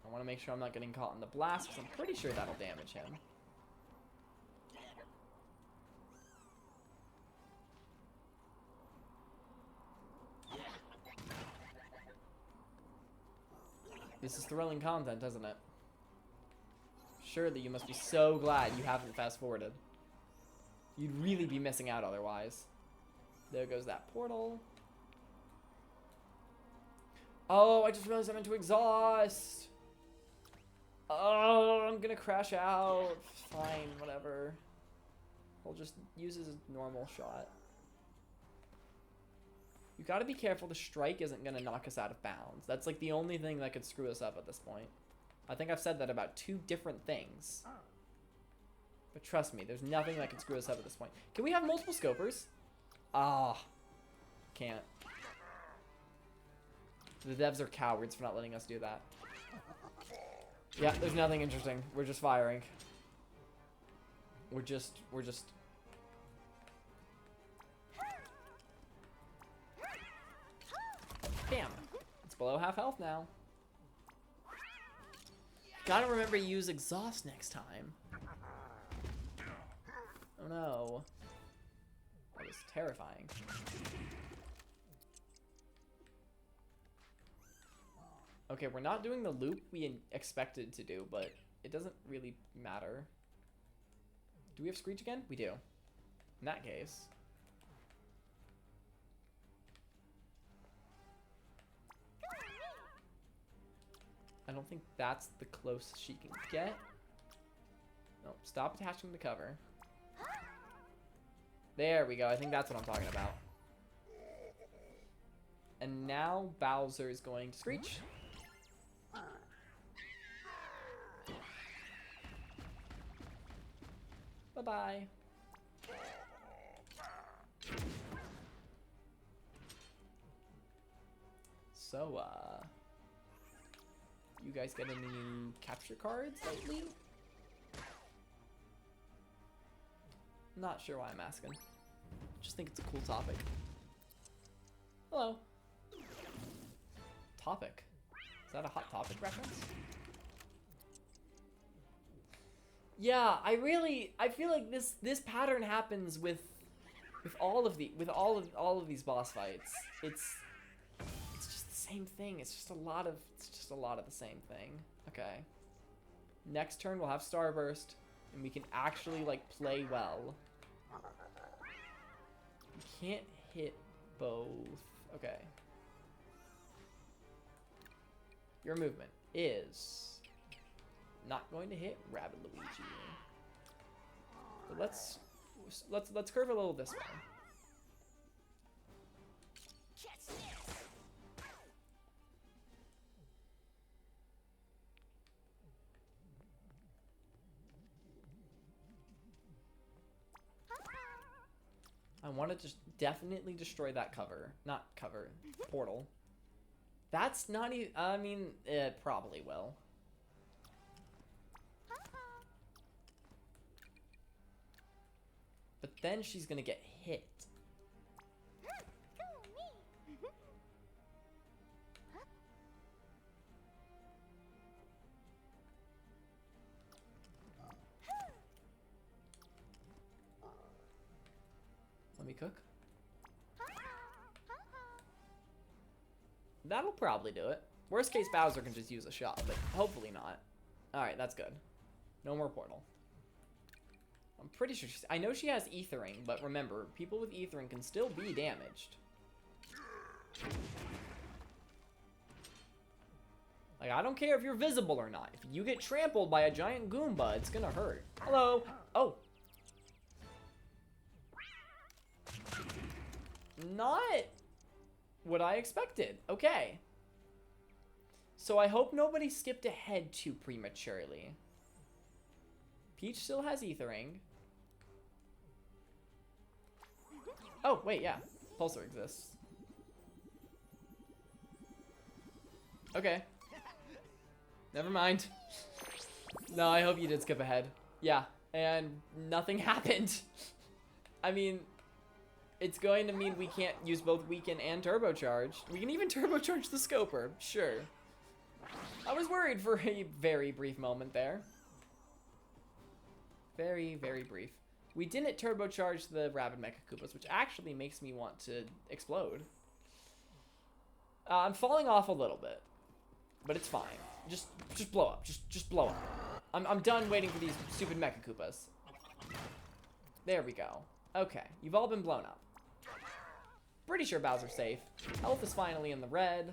I want to make sure I'm not getting caught in the blast, because I'm pretty sure that'll damage him. This is thrilling content, isn't it? Surely you must be so glad you haven't fast-forwarded. You'd really be missing out otherwise. There goes that portal. Oh, I just realized I'm into exhaust. Oh, I'm gonna crash out. Fine, whatever. We'll just use his normal shot. You gotta be careful the strike isn't gonna knock us out of bounds. That's like the only thing that could screw us up at this point. I think I've said that about 2 different things. But trust me, there's nothing that can screw us up at this point. Can we have multiple scopers? Ah. Can't. The devs are cowards for not letting us do that. Yeah, there's nothing interesting. We're just firing. We're just... Damn. It's below half health now. Gotta remember to use exhaust next time. Oh no. That was terrifying. Okay, we're not doing the loop we expected to do, but it doesn't really matter. Do we have Screech again? We do. In that case. I don't think that's the closest she can get. No, stop attaching the cover. There we go. I think that's what I'm talking about. And now Bowser is going to Screech. Bye-bye. So, you guys get any capture cards lately? Not sure why I'm asking. Just think it's a cool topic. Hello. Topic. Is that a Hot Topic reference? Yeah, I feel like this pattern happens with all of these boss fights. It's just the same thing. It's just a lot of the same thing. Okay. Next turn we'll have Starburst, and we can actually like play well. We can't hit both. Okay. Your movement is not going to hit Rabbid Luigi. But let's curve a little this way. Catch this. I want to just definitely destroy that cover. Not cover. Portal. That's not even... I mean, it probably will. But then she's going to get hit. Let me cook. That'll probably do it. Worst case, Bowser can just use a shot, but hopefully not. Alright, that's good. No more portal. I'm pretty sure she's... I know she has ethering, but remember, people with ethering can still be damaged. Like, I don't care if you're visible or not. If you get trampled by a giant Goomba, it's gonna hurt. Hello! Oh! Not what I expected. Okay. So I hope nobody skipped ahead too prematurely. Peach still has ethering. Oh, wait, yeah. Pulsar exists. Okay. Never mind. No, I hope you did skip ahead. Yeah, and nothing happened. I mean... It's going to mean we can't use both weaken and turbocharge. We can even turbocharge the scoper, sure. I was worried for a very brief moment there. Very, very brief. We didn't turbocharge the Rabid Mecha Koopas, which actually makes me want to explode. I'm falling off a little bit, but it's fine. Just blow up. Just blow up. I'm done waiting for these stupid Mecha Koopas. There we go. Okay, you've all been blown up. Pretty sure Bowser's safe. Health is finally in the red.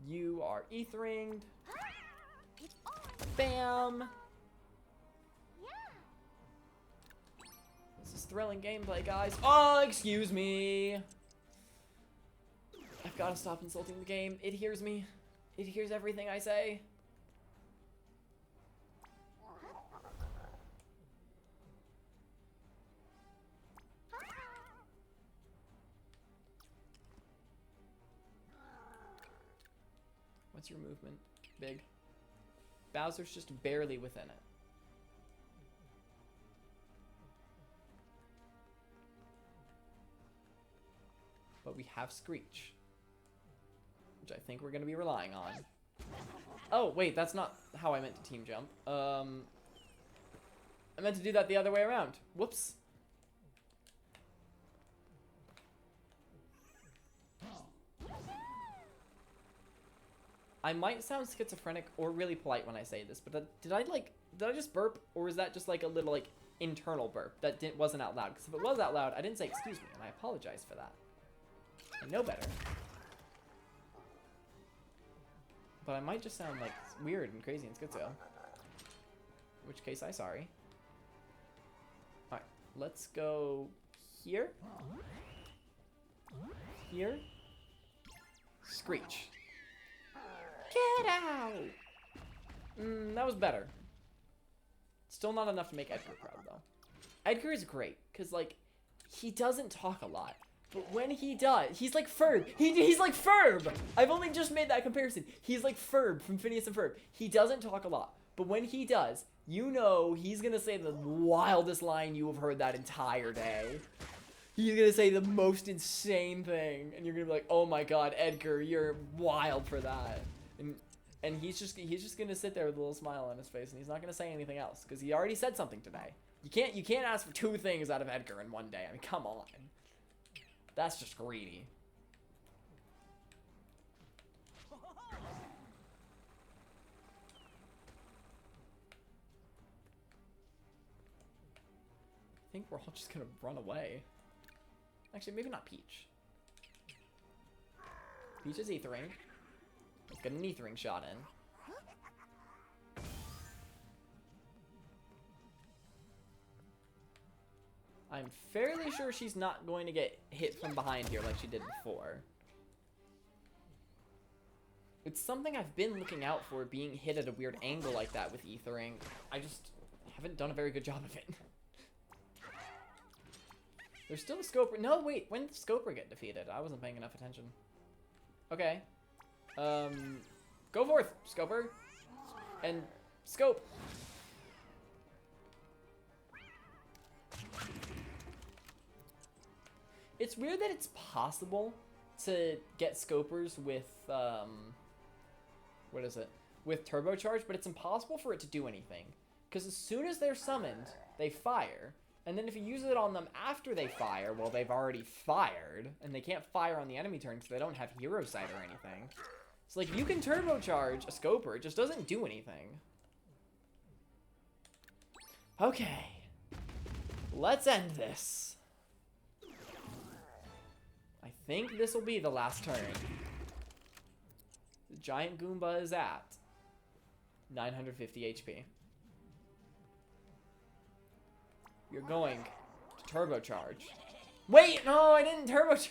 You are etheringed. Bam! This is thrilling gameplay, guys. Oh, excuse me. I've got to stop insulting the game. It hears me. It hears everything I say. What's your movement? Big. Bowser's just barely within it. But we have Screech, which I think we're going to be relying on. Oh, wait, that's not how I meant to team jump. I meant to do that the other way around. Whoops. I might sound schizophrenic or really polite when I say this, but did I just burp, or is that just like a little like internal burp that wasn't out loud? Because if it was out loud, I didn't say excuse me, and I apologize for that. I know better. But I might just sound like weird and crazy and schizo. In which case, I'm sorry. Alright, let's go here. Here. Screech. Get out! That was better. Still not enough to make Edgar proud, though. Edgar is great, because, like, he doesn't talk a lot. But when he does, he's like Ferb. He's like Ferb! I've only just made that comparison. He's like Ferb from Phineas and Ferb. He doesn't talk a lot. But when he does, you know he's gonna say the wildest line you have heard that entire day. He's gonna say the most insane thing. And you're gonna be like, oh my god, Edgar, you're wild for that. And he's just gonna sit there with a little smile on his face, and he's not gonna say anything else because he already said something today. You can't ask for two things out of Edgar in one day. I mean, come on, that's just greedy. I think we're all just gonna run away. Actually, maybe not Peach. Peach is ethering. Let's get an ethering shot in. I'm fairly sure she's not going to get hit from behind here like she did before. It's something I've been looking out for, being hit at a weird angle like that with ethering. I just haven't done a very good job of it. There's still a Scoper. No, wait. When did Scoper get defeated? I wasn't paying enough attention. Okay. Go forth, Scoper. And scope. It's weird that it's possible to get Scopers with, what is it? With turbocharge, but it's impossible for it to do anything. Because as soon as they're summoned, they fire. And then if you use it on them after they fire, well, they've already fired. And they can't fire on the enemy turn because they don't have hero sight or anything. So, like, you can turbocharge a Scoper, it just doesn't do anything. Okay. Let's end this. I think this will be the last turn. The giant Goomba is at 950 HP. You're going to turbocharge. Wait, no, I didn't turbocharge.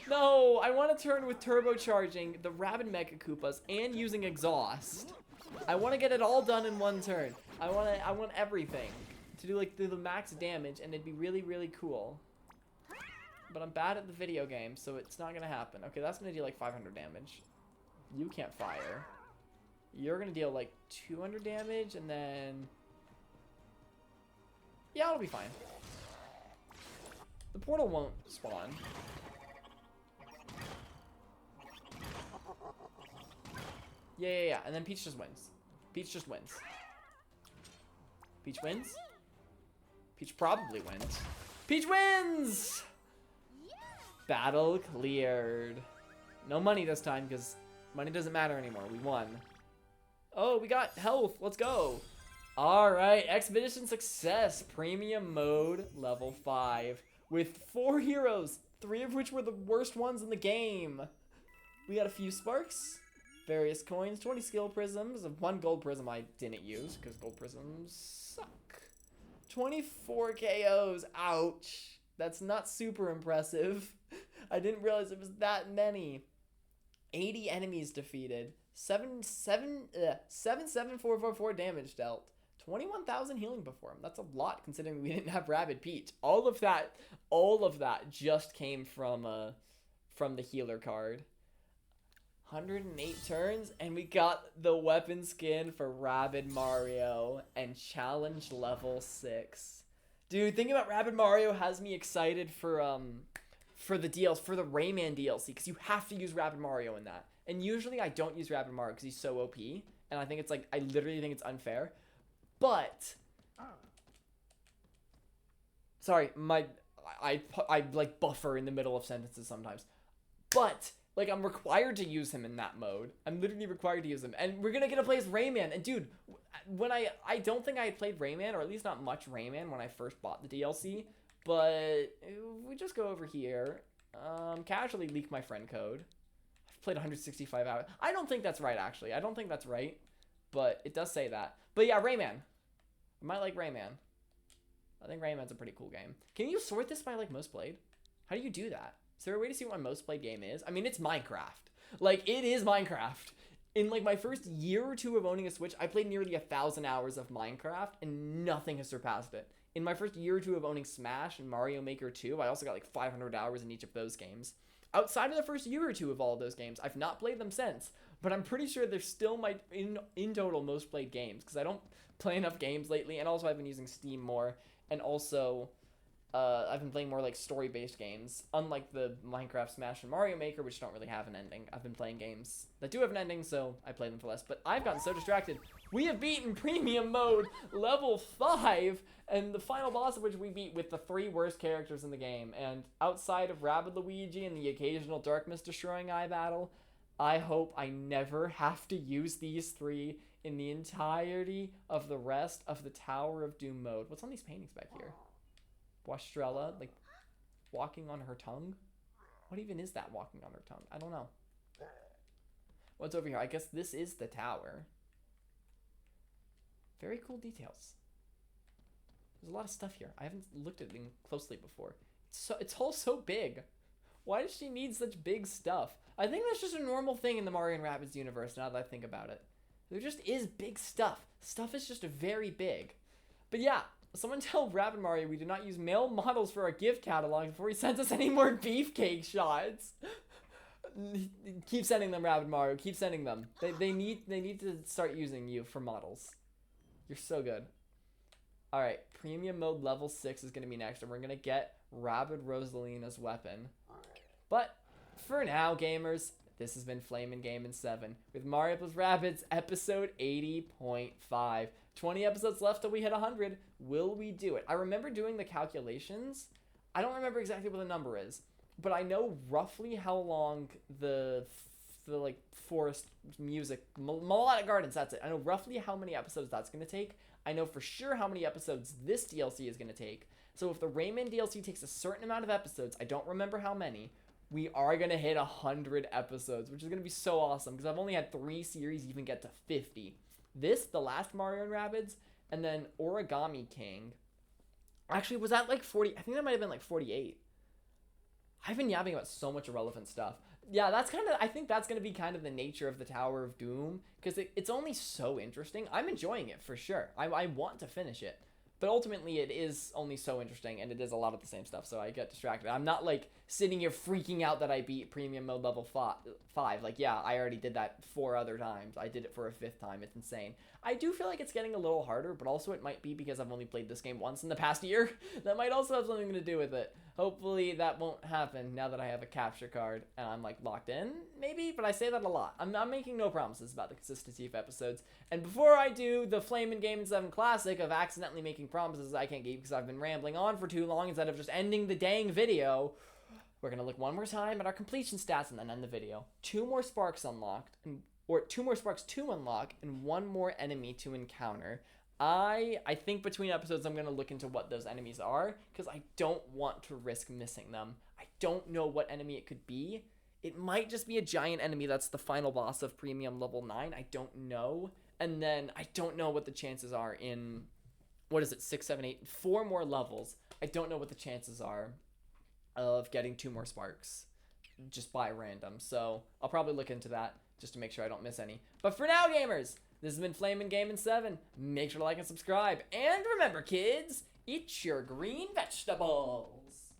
No, I want to turn with turbocharging the Rabid Mega Koopas and using exhaust. I want to get it all done in one turn. I want everything to do like the max damage, and it'd be really, really cool. But I'm bad at the video game, so it's not gonna happen. Okay, that's gonna deal like 500 damage. You can't fire. You're gonna deal like 200 damage, and then yeah, it'll be fine. The portal won't spawn. Yeah. And then Peach just wins. Peach just wins. Peach wins? Peach probably wins. Peach wins! Battle cleared. No money this time because money doesn't matter anymore. We won. Oh, we got health. Let's go. All right. Expedition success. Premium mode level 5 with 4 heroes, 3 of which were the worst ones in the game. We got a few sparks, various coins, 20 skill prisms, 1 gold prism I didn't use because gold prisms suck. 24 KOs. Ouch. That's not super impressive. I didn't realize it was that many. 80 enemies defeated. 77444 damage dealt. 21,000 healing before him. That's a lot considering we didn't have Rabid Peach. All of that just came from the healer card. 108 turns, and we got the weapon skin for Rabid Mario and challenge level 6. Dude, thinking about Rabid Mario has me excited for the DLC, for the Rayman DLC, because you have to use Rabid Mario in that. And usually I don't use Rabid Mario because he's so OP, and I think it's like, I literally think it's unfair. But, sorry, I like buffer in the middle of sentences sometimes. But, like, I'm required to use him in that mode. I'm literally required to use him. And we're gonna get to play as Rayman. And dude, when I don't think I had played Rayman, or at least not much Rayman when I first bought the DLC. But we just go over here, casually leak my friend code. I've played 165 hours. I don't think that's right, actually. I don't think that's right, but it does say that. But yeah, Rayman. I might like Rayman. I think Rayman's a pretty cool game. Can you sort this by like most played? How do you do that? Is there a way to see what my most played game is? I mean, it's Minecraft. Like, it is Minecraft. In like my first year or two of owning a Switch, I played nearly 1,000 hours of Minecraft, and nothing has surpassed it. In my first year or two of owning Smash and Mario Maker 2, I also got like 500 hours in each of those games. Outside of the first year or two of all of those games, I've not played them since, but I'm pretty sure they're still my, in total, most played games, because I don't play enough games lately, and also I've been using Steam more, and also I've been playing more like story-based games, unlike the Minecraft, Smash, and Mario Maker, which don't really have an ending. I've been playing games that do have an ending, so I play them for less, but I've gotten so distracted. We have beaten Premium Mode level 5, and the final boss of which we beat with the 3 worst characters in the game, and outside of Rabbid Luigi and the occasional Darkness Destroying Eye battle, I hope I never have to use these 3 in the entirety of the rest of the Tower of Doom mode. What's on these paintings back here? Wastrella, like walking on her tongue. What even is that walking on her tongue? I don't know. What's over here? I guess this is the tower. Very cool details. There's a lot of stuff here. I haven't looked at it closely before. It's all so big. Why does she need such big stuff? I think that's just a normal thing in the Mario+Rabbids universe now that I think about it. There just is big stuff. Stuff is just very big. But yeah, someone tell Rabbid Mario we do not use male models for our gift catalog before he sends us any more beefcake shots. Keep sending them, Rabbid Mario. Keep sending them. They need to start using you for models. You're so good. Alright, premium mode level 6 is going to be next, and we're going to get Rabbid Rosalina's weapon. But for now, gamers, this has been Flamin' Gamin' 7 with Mario+Rabbids episode 80.5. 20 episodes left till we hit 100. Will we do it? I remember doing the calculations. I don't remember exactly what the number is, but I know roughly how long the like forest music melodic gardens, that's it. I know roughly how many episodes that's going to take. I know for sure how many episodes this DLC is going to take. So if the Rayman DLC takes a certain amount of episodes, I don't remember how many, we are going to hit 100 episodes, which is going to be so awesome because I've only had 3 series even get to 50. This, the last Mario+Rabbids, and then Origami King. Actually, was that like 40? I think that might have been like 48. I've been yapping about so much irrelevant stuff. Yeah, that's kind of, I think that's going to be kind of the nature of the Tower of Doom, because it's only so interesting. I'm enjoying it for sure. I want to finish it, but ultimately it is only so interesting, and it is a lot of the same stuff, so I get distracted. I'm not like sitting here freaking out that I beat premium mode level 5. Like, yeah, I already did that 4 other times. I did it for a 5th time. It's insane. I do feel like it's getting a little harder, but also it might be because I've only played this game once in the past year. That might also have something to do with it. Hopefully that won't happen now that I have a capture card and I'm like locked in, maybe, but I say that a lot. I'm not making no promises about the consistency of episodes. And before I do the Flamin' Gamin' 7 classic of accidentally making promises I can't keep because I've been rambling on for too long instead of just ending the dang video, we're gonna look one more time at our completion stats and then end the video. 2 more sparks unlocked, or 2 more sparks to unlock, and 1 more enemy to encounter. I think between episodes I'm going to look into what those enemies are, because I don't want to risk missing them. I don't know what enemy it could be. It might just be a giant enemy that's the final boss of premium level 9. I don't know. And then I don't know what the chances are in, what is it, 6, 7, 8, 4 more levels. I don't know what the chances are of getting 2 more sparks just by random. So I'll probably look into that just to make sure I don't miss any. But for now, gamers, this has been Flamin' Gamin' 7. Make sure to like and subscribe. And remember, kids, eat your green vegetables.